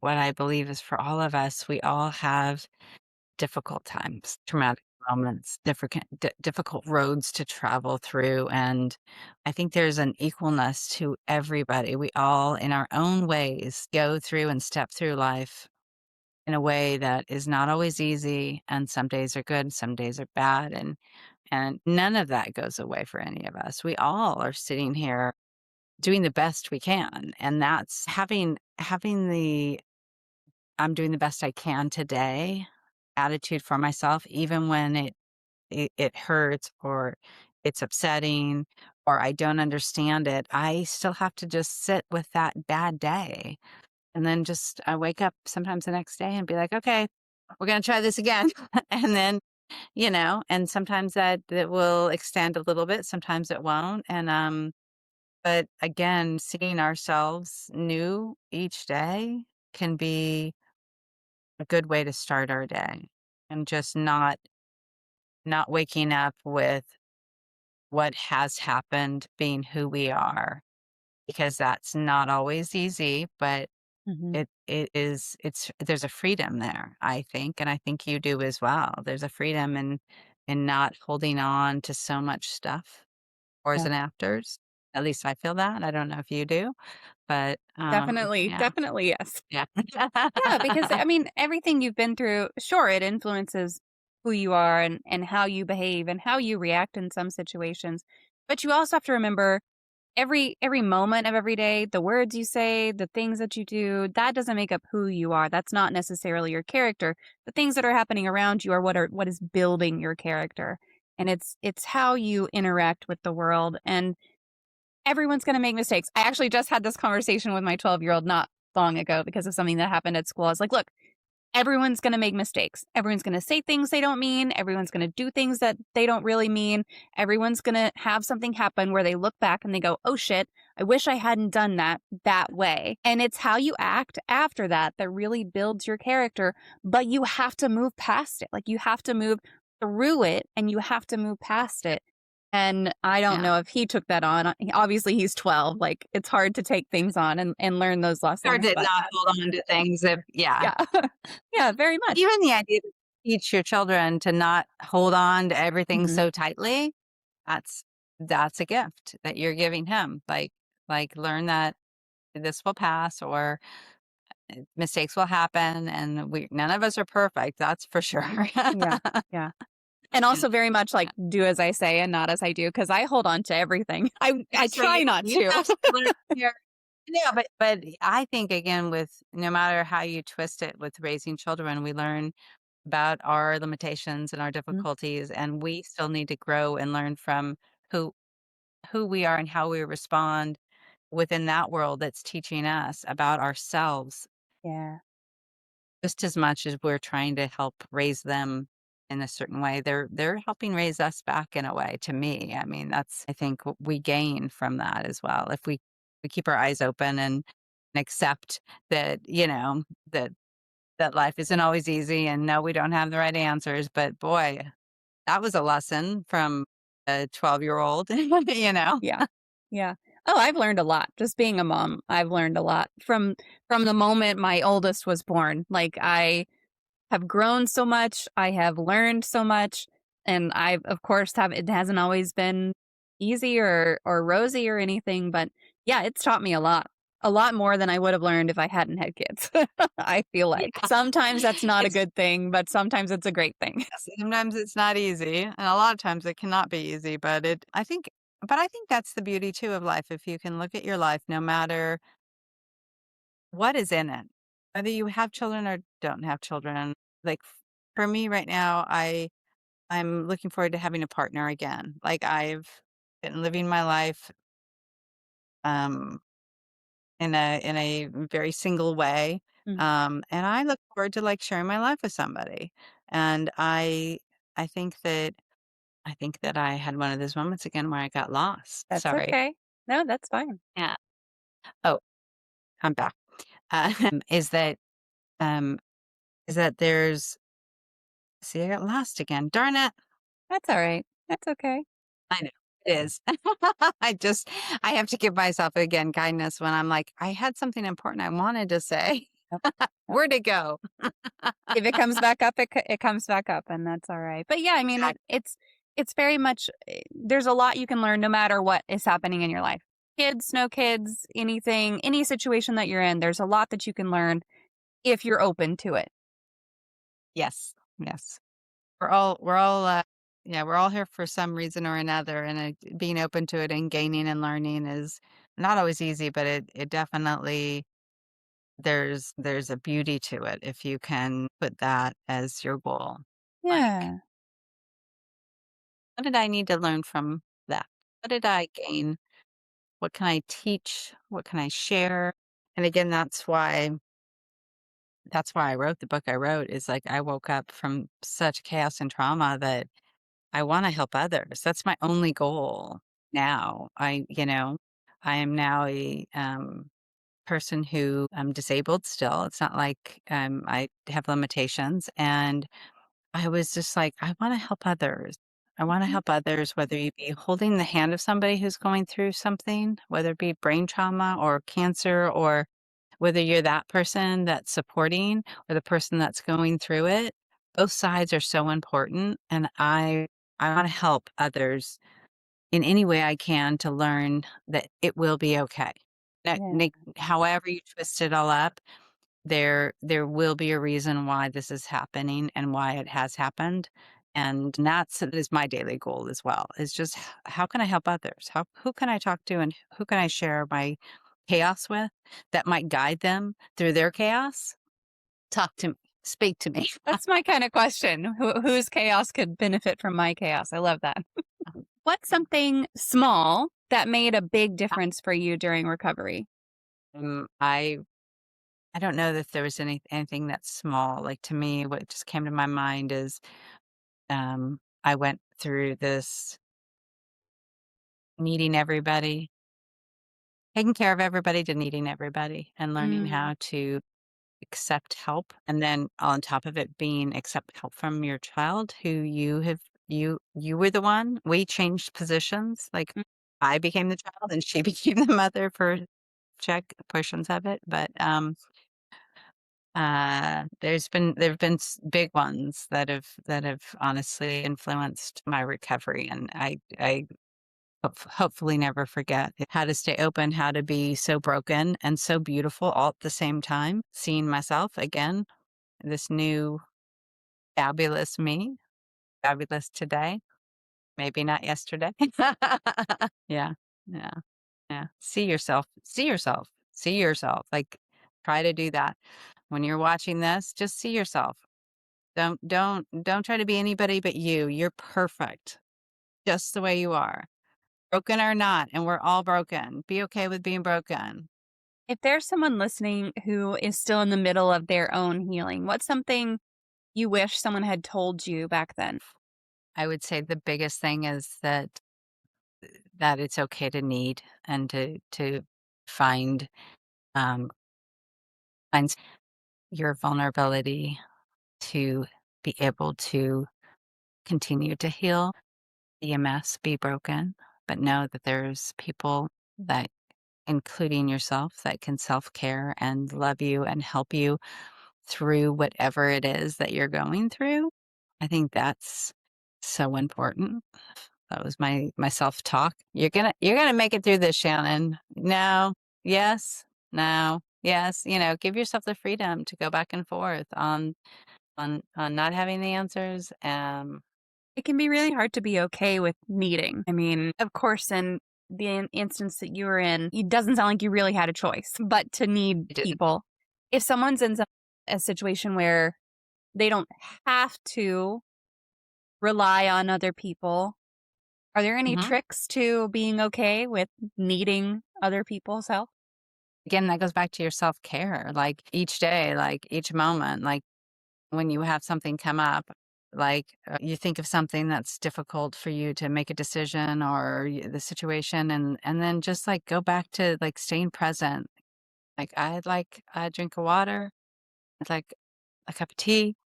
what I believe is for all of us, we all have difficult times, traumatic moments, difficult roads to travel through. And I think there's an equalness to everybody. We all, in our own ways, go through and step through life in a way that is not always easy. And some days are good, some days are bad. And none of that goes away for any of us. We all are sitting here doing the best we can. And that's having the I'm doing the best I can today attitude for myself, even when it hurts or it's upsetting or I don't understand it. I still have to just sit with that bad day. And then just I wake up sometimes the next day and be like, okay, we're gonna try this again. And then, and sometimes that will extend a little bit, sometimes it won't. But again, seeing ourselves new each day can be a good way to start our day, and just not waking up with what has happened being who we are, because that's not always easy, but
Hmm.
it's there's a freedom there, I think, and I think you do as well. There's a freedom and not holding on to so much stuff befores
Yeah.
and afters. At least I feel that. I don't know if you do, but,
Definitely,
yeah,
definitely yes.
yeah.
Yeah, because I mean, everything you've been through, sure, it influences who you are and how you behave and how you react in some situations. But you also have to remember every moment of every day, the words you say, the things that you do, that doesn't make up who you are. That's not necessarily your character. The things that are happening around you are what is building your character. And it's how you interact with the world. And everyone's going to make mistakes. I actually just had this conversation with my 12-year-old not long ago because of something that happened at school. I was like, look, everyone's going to make mistakes. Everyone's going to say things they don't mean. Everyone's going to do things that they don't really mean. Everyone's going to have something happen where they look back and they go, oh shit, I wish I hadn't done that way. And it's how you act after that that really builds your character. But you have to move past it. Like you have to move through it and you have to move past it. And I don't
Yeah.
know if he took that on. Obviously, he's 12. Like, it's hard to take things on and learn those
Hard
lessons.
to
But
not hold on to things if yeah.
yeah, yeah, very much.
Even the idea to teach your children to not hold on to everything
Mhm.
so tightly, that's that's a gift that you're giving him. Like learn that this will pass or mistakes will happen and we none of us are perfect, that's for sure.
Yeah, yeah. And
You know,
also very much like
yeah.
do as I say and not as I do, because I hold on to everything. I
So you
try not
you
to.
have to learn here. Yeah, but I think again with no matter how you twist it with raising children, we learn about our limitations and our
Mhm.
difficulties, and we still need to grow and learn from who who we are and how we respond within that world that's teaching us about ourselves
Yeah.
just as much as we're trying to help raise them in a certain way. They're helping raise us back in a way to me. I mean, that's I think what we gain from that as well. If we keep our eyes open and accept that, that life isn't always easy and no, we don't have the right answers, but boy, that was a lesson from a 12-year-old, you know?
Yeah. Yeah. Oh, I've learned a lot. Just being a mom, I've learned a lot from the moment my oldest was born. Like I have grown so much. I have learned so much. And I've, of course, have it hasn't always been easy or rosy or anything, but yeah, it's taught me a lot. A lot more than I would have learned if I hadn't had kids. I feel like
Yeah.
sometimes that's not a
It's
good thing, but sometimes it's a great thing.
sometimes it's not easy, and a lot of times it cannot be easy, but I think that's the beauty too of life, if you can look at your life no matter what is in it, whether you have children or don't have children. Like, for me right now, I'm looking forward to having a partner again. Like, I've been living my life, um, in a very single way,
Mm,
and I look forward to, like, sharing my life with somebody, and I think that I think that I had one of those moments again where I got lost.
that's
Sorry.
okay. No, that's fine.
Yeah. Oh, I'm back. Is that um is that there's see, I got lost again. Darn it.
That's all right. That's okay.
I know. It is. I have to give myself again kindness when I'm like, I had something important I wanted to say.
Yep, yep.
Where'd it go?
If it comes back up, it comes back up, and that's all right. But yeah, I mean,
Exactly.
it's very much there's a lot you can learn no matter what is happening in your life. Kids, no kids, anything, any situation that you're in, there's a lot that you can learn if you're open to it.
Yes. Yes. We're all yeah, we're all here for some reason or another, and being open to it and gaining and learning is not always easy, but it definitely there's a beauty to it if you can put that as your goal. Like,
Yeah.
what did I need to learn from that? What did I gain? What can I teach? What can I share? And again, that's why I wrote the book I wrote is like I woke up from such chaos and trauma that I wanna help others. That's my only goal now. I am now a, person who I'm disabled still. It's not like, I have limitations, and I was just like, "I wanna help others. I wanna
Mhm.
help others," whether you be holding the hand of somebody who's going through something, whether it be brain trauma or cancer, or whether you're that person that's supporting or the person that's going through it. Both sides are so important, and I I want to help others in any way I can to learn that it will be okay.
Yeah.
However you twist it all up, there will be a reason why this is happening and why it has happened. And that is my daily goal as well, is just how can I help others? Who can I talk to and who can I share my chaos with that might guide them through their chaos? Talk to me, speak to me.
That's my kind of question. Whose chaos could benefit from my chaos? I love that. What's something small that made a big difference for you during recovery?
I don't know that there was anything that's small. Like to me, what just came to my mind is I went through this needing everybody, taking care of everybody to needing everybody, and learning
Mm.
how to accept help. And then on top of it being accept help from your child who you were the one. We changed positions. Like
Mm.
I became the child and she became the mother for check portions of it. But there've been big ones that have honestly influenced my recovery, and I hopefully never forget how to stay open, how to be so broken and so beautiful all at the same time. Seeing myself again, this new fabulous me, fabulous today, maybe not yesterday. Yeah, yeah, yeah. See yourself, see yourself. Like try to do that when you're watching this. Just see yourself. Don't try to be anybody but you. You're perfect, just the way you are. Broken or not, and we're all broken. Be okay with being broken.
If there's someone listening who is still in the middle of their own healing, what's something you wish someone had told you back then?
I would say the biggest thing is that it's okay to need and to find um find your vulnerability to be able to continue to heal, be a mess, be broken, but know that there's people that, including yourself, that can self-care and love you and help you through whatever it is that you're going through. I think that's so important. That was my self-talk. You're gonna make it through this, Shannon. No, yes, no, yes. Give yourself the freedom to go back and forth on not having the answers.
It can be really hard to be okay with needing. I mean, of course, in the instance that you were in, it doesn't sound like you really had a choice, but to need
I didn't.
people. If someone's in a situation where they don't have to rely on other people, are there any
Mhm.
tricks to being okay with needing other people's help?
Again, that goes back to your self-care. Like each day, like each moment, like when you have something come up, like you think of something that's difficult for you to make a decision or the situation, and then just like go back to like staying present. Like I'd like a drink of water. I'd like a cup of tea.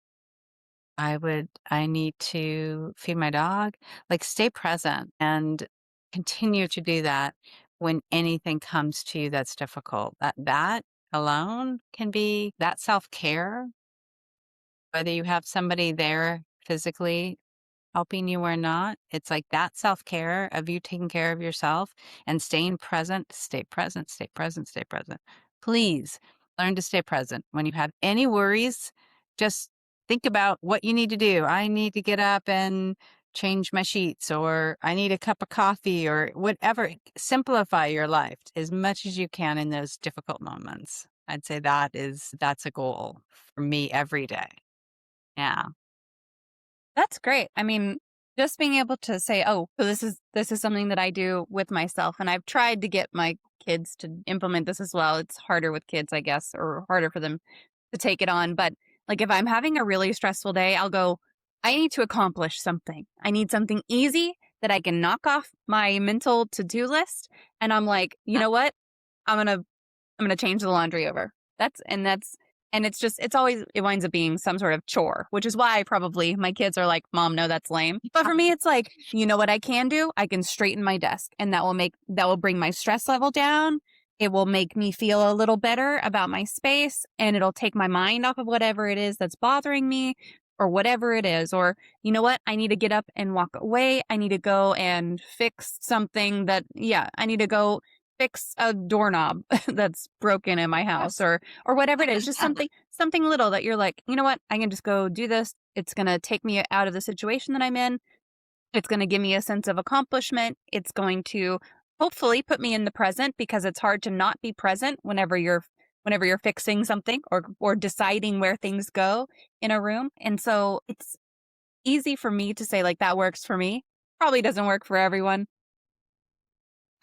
I need to feed my dog. Like stay present and continue to do that when anything comes to you that's difficult. That alone can be that self-care, whether you have somebody there physically helping you or not. It's like that self-care of you taking care of yourself and staying present, stay present, stay present, stay present. Please learn to stay present. When you have any worries, just think about what you need to do. I need to get up and change my sheets, or I need a cup of coffee, or whatever. Simplify your life as much as you can in those difficult moments. I'd say that's a goal for me every day. Yeah.
That's great. I mean, just being able to say, "Oh, so this is something that I do with myself," and I've tried to get my kids to implement this as well. It's harder with kids, I guess, or harder for them to take it on. But like, if I'm having a really stressful day, I'll go, "I need to accomplish something. I need something easy that I can knock off my mental to-do list." And I'm like, you know what? I'm gonna I'm gonna change the laundry over. And it's just it's always it winds up being some sort of chore, which is why probably my kids are like, "Mom, no, that's lame." But for me, it's like, you know what I can do? I can straighten my desk, and that will bring my stress level down. It will make me feel a little better about my space, and it'll take my mind off of whatever it is that's bothering me. or whatever it is. Or, you know what? I need to get up and walk away. I need to go and fix something I need to go fix a doorknob that's broken in my house,
Yes.
or whatever it is, just something little that you're like, you know what? I can just go do this. It's going to take me out of the situation that I'm in. It's going to give me a sense of accomplishment. It's going to hopefully put me in the present, because it's hard to not be present whenever you're fixing something or deciding where things go in a room. And so it's easy for me to say, like, that works for me. Probably doesn't work for everyone.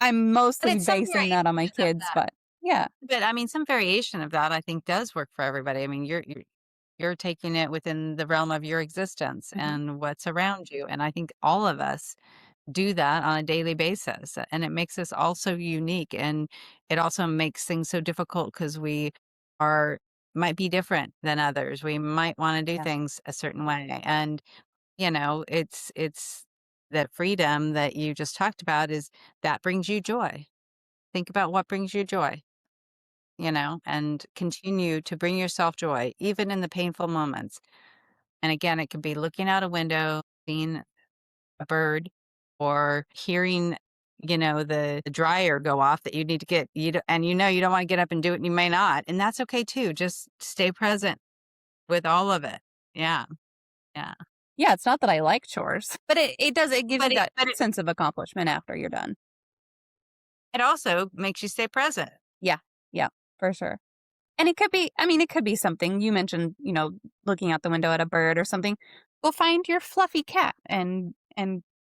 I'm
But
mostly
it's some
basing that on my
variation of
kids,
that.
but yeah.
But I mean, some variation of that I think does work for everybody. I mean, you're taking it within the realm of your existence
Mhm.
and what's around you. And I think all of us do that on a daily basis. And it makes us all so unique. And it also makes things so difficult because we are might be different than others. We might want to do
Yeah.
things a certain way. And, it's the freedom that you just talked about is that brings you joy. Think about what brings you joy, and continue to bring yourself joy, even in the painful moments. And again, it could be looking out a window, seeing a bird, or hearing, the dryer go off that you need to get, and you don't want to get up and do it, and you may not. And that's okay too. Just stay present with all of it. Yeah. Yeah.
Yeah, it's not that I like chores, but it gives
But
you
it,
that
but it,
sense of accomplishment after you're done.
it also makes you stay present.
Yeah. Yeah, for sure. And it could be something you mentioned, looking out the window at a bird or something. Go find your fluffy cat and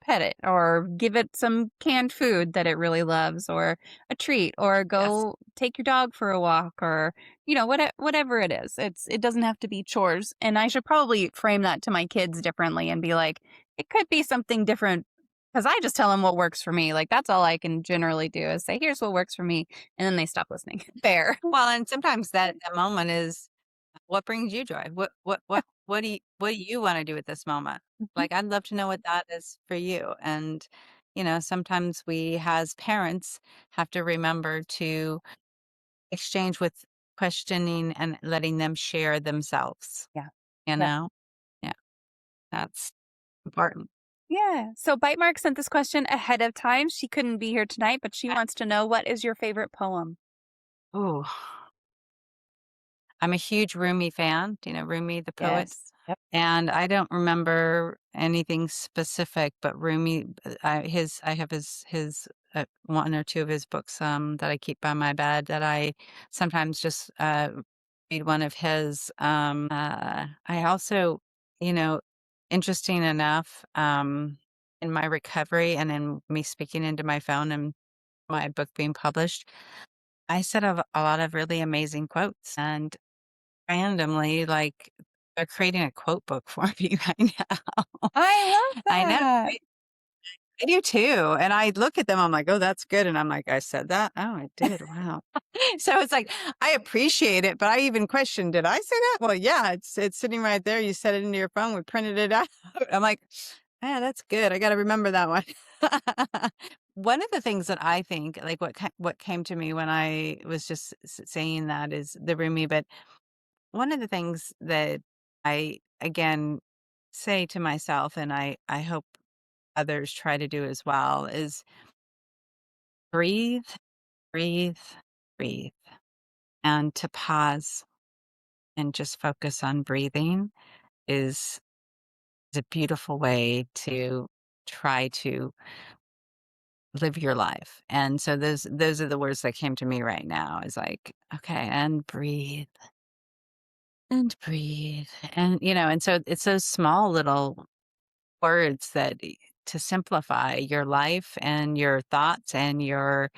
pet it, or give it some canned food that it really loves, or a treat, or
Yes.
go take your dog for a walk, or whatever it is. It doesn't have to be chores. And I should probably frame that to my kids differently and be like, it could be something different, because I just tell them what works for me. Like, that's all I can generally do is say, here's what works for me, and then they stop listening. Fair.
Well, and sometimes that moment is what brings you joy. What do you want to do at this moment? Like, I'd love to know what that is for you. And, sometimes we as parents have to remember to exchange with questioning and letting them share themselves,
Yeah.
you
Yeah.
know? Yeah, that's important.
Yeah. So Bitemark sent this question ahead of time. She couldn't be here tonight, but she wants to know, what is your favorite poem?
Ooh, I'm a huge Rumi fan. Do you know Rumi, the poet?
Yes. Yep.
And I don't remember anything specific, but Rumi, I have his one or two of his books that I keep by my bed that I sometimes just read one of his. I also, you know, interesting enough, in my recovery and in me speaking into my phone and my book being published, I said a lot of really amazing quotes, and randomly, like, they're creating a quote book for me right now.
I love
I know,
that.
right? I do too, and I look at them, I'm like, "Oh, that's good," and I'm like, "I said that? Oh, I did, wow." So it's like, I appreciate it, but I even question, "Did I say that?" "Well, yeah, it's sitting right there, you said it into your phone, we printed it out." I'm like, "Yeah, that's good, I gotta remember that one." One of the things that I think, like, what came to me when I was just saying that is the Rumi, but one of the things that I, again, say to myself, and I hope others try to do as well, is breathe, breathe, breathe, and to pause and just focus on breathing is a beautiful way to try to live your life. And so those are the words that came to me right now, is like, okay, and breathe. And so it's those small little words that to simplify your life and your thoughts and your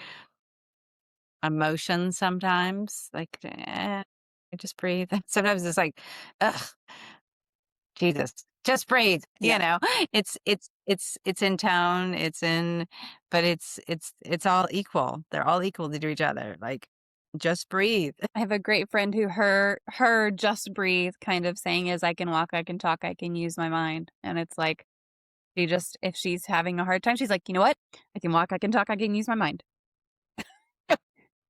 emotions sometimes, like, I just breathe. Sometimes it's like, ugh, Jesus, just breathe,
Yeah.
It's in tone, but it's all equal. They're all equal to each other. Like, just breathe.
I have a great friend who her just breathe kind of saying is, I can walk, I can talk, I can use my mind. And it's like, if she's having a hard time, she's like, you know what? I can walk, I can talk, I can use my mind.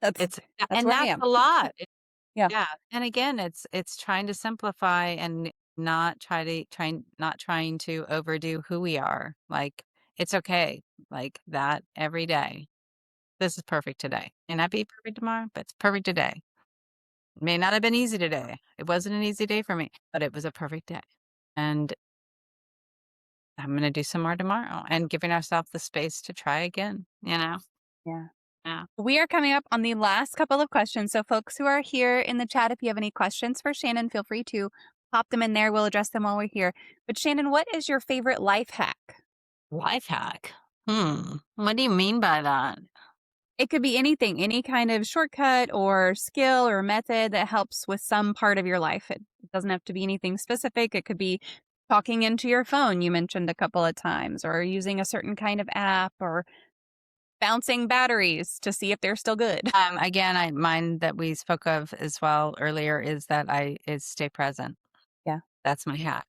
That's
It's
that's
and
where I
that's
am.
a lot.
Yeah.
Yeah, and again, it's trying to simplify and not not trying to overdo who we are. Like, it's okay. Like that every day. This is perfect today. May not be perfect tomorrow, but it's perfect today. It may not have been easy today. It wasn't an easy day for me, but it was a perfect day. And I'm going to do some more tomorrow and giving ourselves the space to try again, you know?
Yeah.
Yeah.
We are coming up on the last couple of questions. So, folks who are here in the chat, if you have any questions for Shannon, feel free to pop them in there. We'll address them while we're here. But, Shannon, what is your favorite life hack?
Life hack. What do you mean by that?
It could be anything, any kind of shortcut or skill or method that helps with some part of your life. It doesn't have to be anything specific. It could be talking into your phone, you mentioned a couple of times, or using a certain kind of app, or bouncing batteries to see if they're still good.
Again, mine that we spoke of as well earlier is that is stay present.
Yeah.
That's my hack.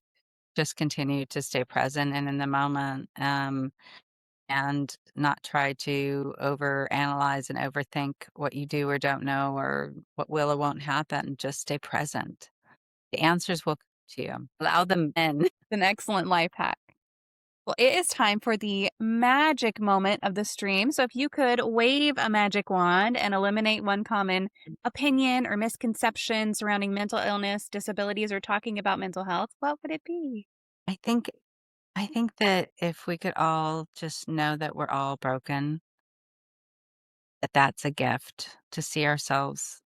Just continue to stay present and in the moment, and not try to overanalyze and overthink what you do or don't know or what will or won't happen. Just stay present. The answers will come to you. Allow them in.
It's an excellent life hack. Well, it is time for the magic moment of the stream. So, if you could wave a magic wand and eliminate one common opinion or misconception surrounding mental illness, disabilities, or talking about mental health, what would it be?
I think I think that if we could all just know that we're all broken, that that's a gift to see ourselves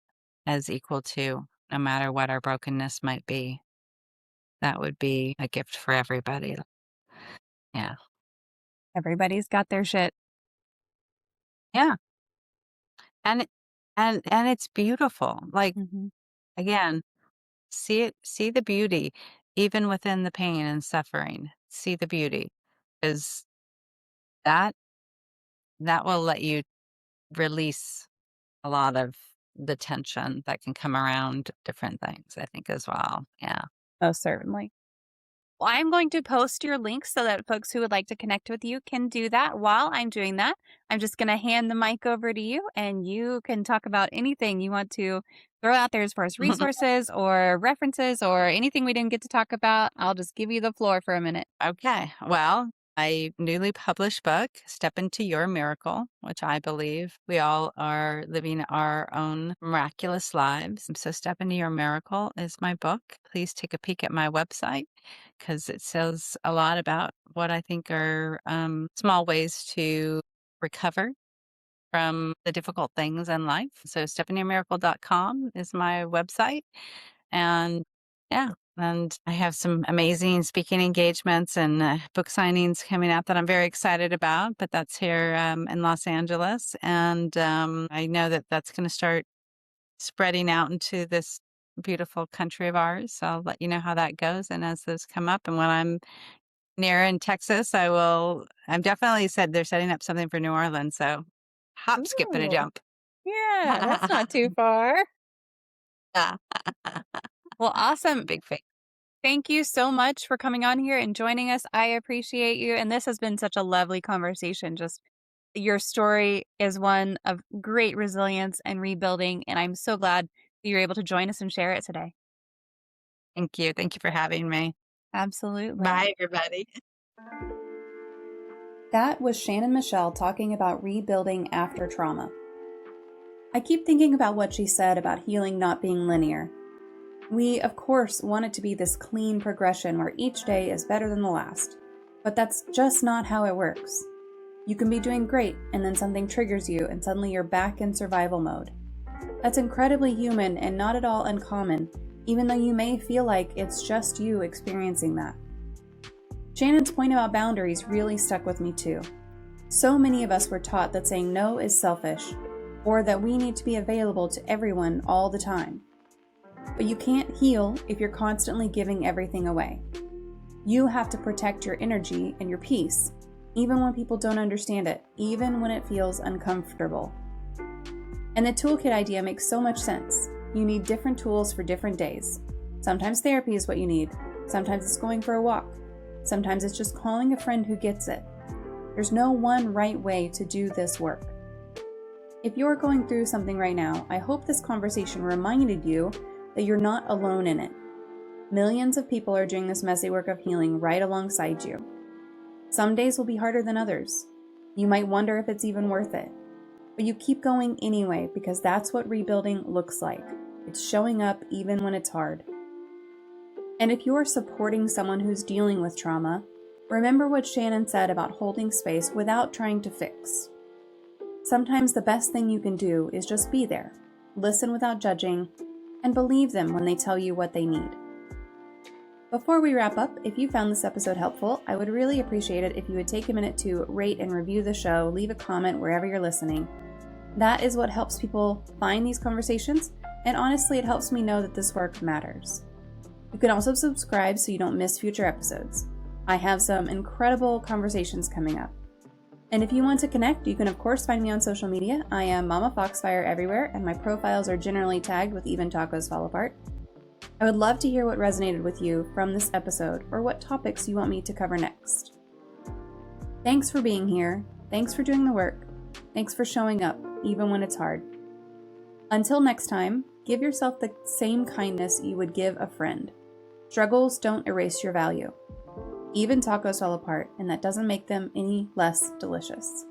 as equal to, no matter what our brokenness might be. That would be a gift for everybody. Yeah.
Everybody's got their shit.
Yeah. And and it's beautiful. Like,
Hmm.
again, see the beauty even within the pain and suffering. See the beauty, because that that will let you release a lot of the tension that can come around different things, I think, as well. Yeah.
Most certainly. Well, I'm going to post your links so that folks who would like to connect with you can do that. While I'm doing that, I'm just going to hand the mic over to you and you can talk about anything you want to throw out there as far as resources or references or anything we didn't get to talk about. I'll just give you the floor for a minute.
Okay. Well, a newly published book, Step Into Your Miracle, which I believe we all are living our own miraculous lives. So, Step Into Your Miracle is my book. Please take a peek at my website because it says a lot about what I think are small ways to recover from the difficult things in life. So, stepinyourmiracle.com is my website. And yeah, and I have some amazing speaking engagements and book signings coming up that I'm very excited about. But that's here in Los Angeles. And I know that that's going to start spreading out into this beautiful country of ours. So I'll let you know how that goes. And as those come up, and when I'm near in Texas, I'm definitely said they're setting up something for New Orleans. So hop, skip, and a
Ooh,
jump.
yeah, that's not too far. Well, awesome.
Big fan.
Thank you so much for coming on here and joining us. I appreciate you. And this has been such a lovely conversation. Just your story is one of great resilience and rebuilding. And I'm so glad that you're able to join us and share it today.
Thank you. Thank you for having me.
Absolutely.
Bye, everybody.
That was Shannon Michelle talking about rebuilding after trauma. I keep thinking about what she said about healing not being linear. We, of course, want it to be this clean progression where each day is better than the last. But that's just not how it works. You can be doing great, and then something triggers you, and suddenly you're back in survival mode. That's incredibly human and not at all uncommon, even though you may feel like it's just you experiencing that. Shannon's point about boundaries really stuck with me too. So many of us were taught that saying no is selfish, or that we need to be available to everyone all the time. But you can't heal if you're constantly giving everything away. You have to protect your energy and your peace, even when people don't understand it, even when it feels uncomfortable. And the toolkit idea makes so much sense. You need different tools for different days. Sometimes therapy is what you need. Sometimes it's going for a walk. Sometimes it's just calling a friend who gets it. There's no one right way to do this work. If you're going through something right now, I hope this conversation reminded you that you're not alone in it. Millions of people are doing this messy work of healing right alongside you. Some days will be harder than others. You might wonder if it's even worth it. But you keep going anyway because that's what rebuilding looks like. It's showing up even when it's hard. And if you're supporting someone who's dealing with trauma, remember what Shannon said about holding space without trying to fix. Sometimes the best thing you can do is just be there, listen without judging, and believe them when they tell you what they need. Before we wrap up, if you found this episode helpful, I would really appreciate it if you would take a minute to rate and review the show, leave a comment wherever you're listening. That is what helps people find these conversations, and honestly, it helps me know that this work matters. You can also subscribe so you don't miss future episodes. I have some incredible conversations coming up. And if you want to connect, you can of course find me on social media. I am MommaFoxFire everywhere, and my profiles are generally tagged with Even Tacos Fall Apart. I would love to hear what resonated with you from this episode or what topics you want me to cover next. Thanks for being here. Thanks for doing the work. Thanks for showing up, even when it's hard. Until next time, give yourself the same kindness you would give a friend. Struggles don't erase your value. Even tacos fall apart, and that doesn't make them any less delicious.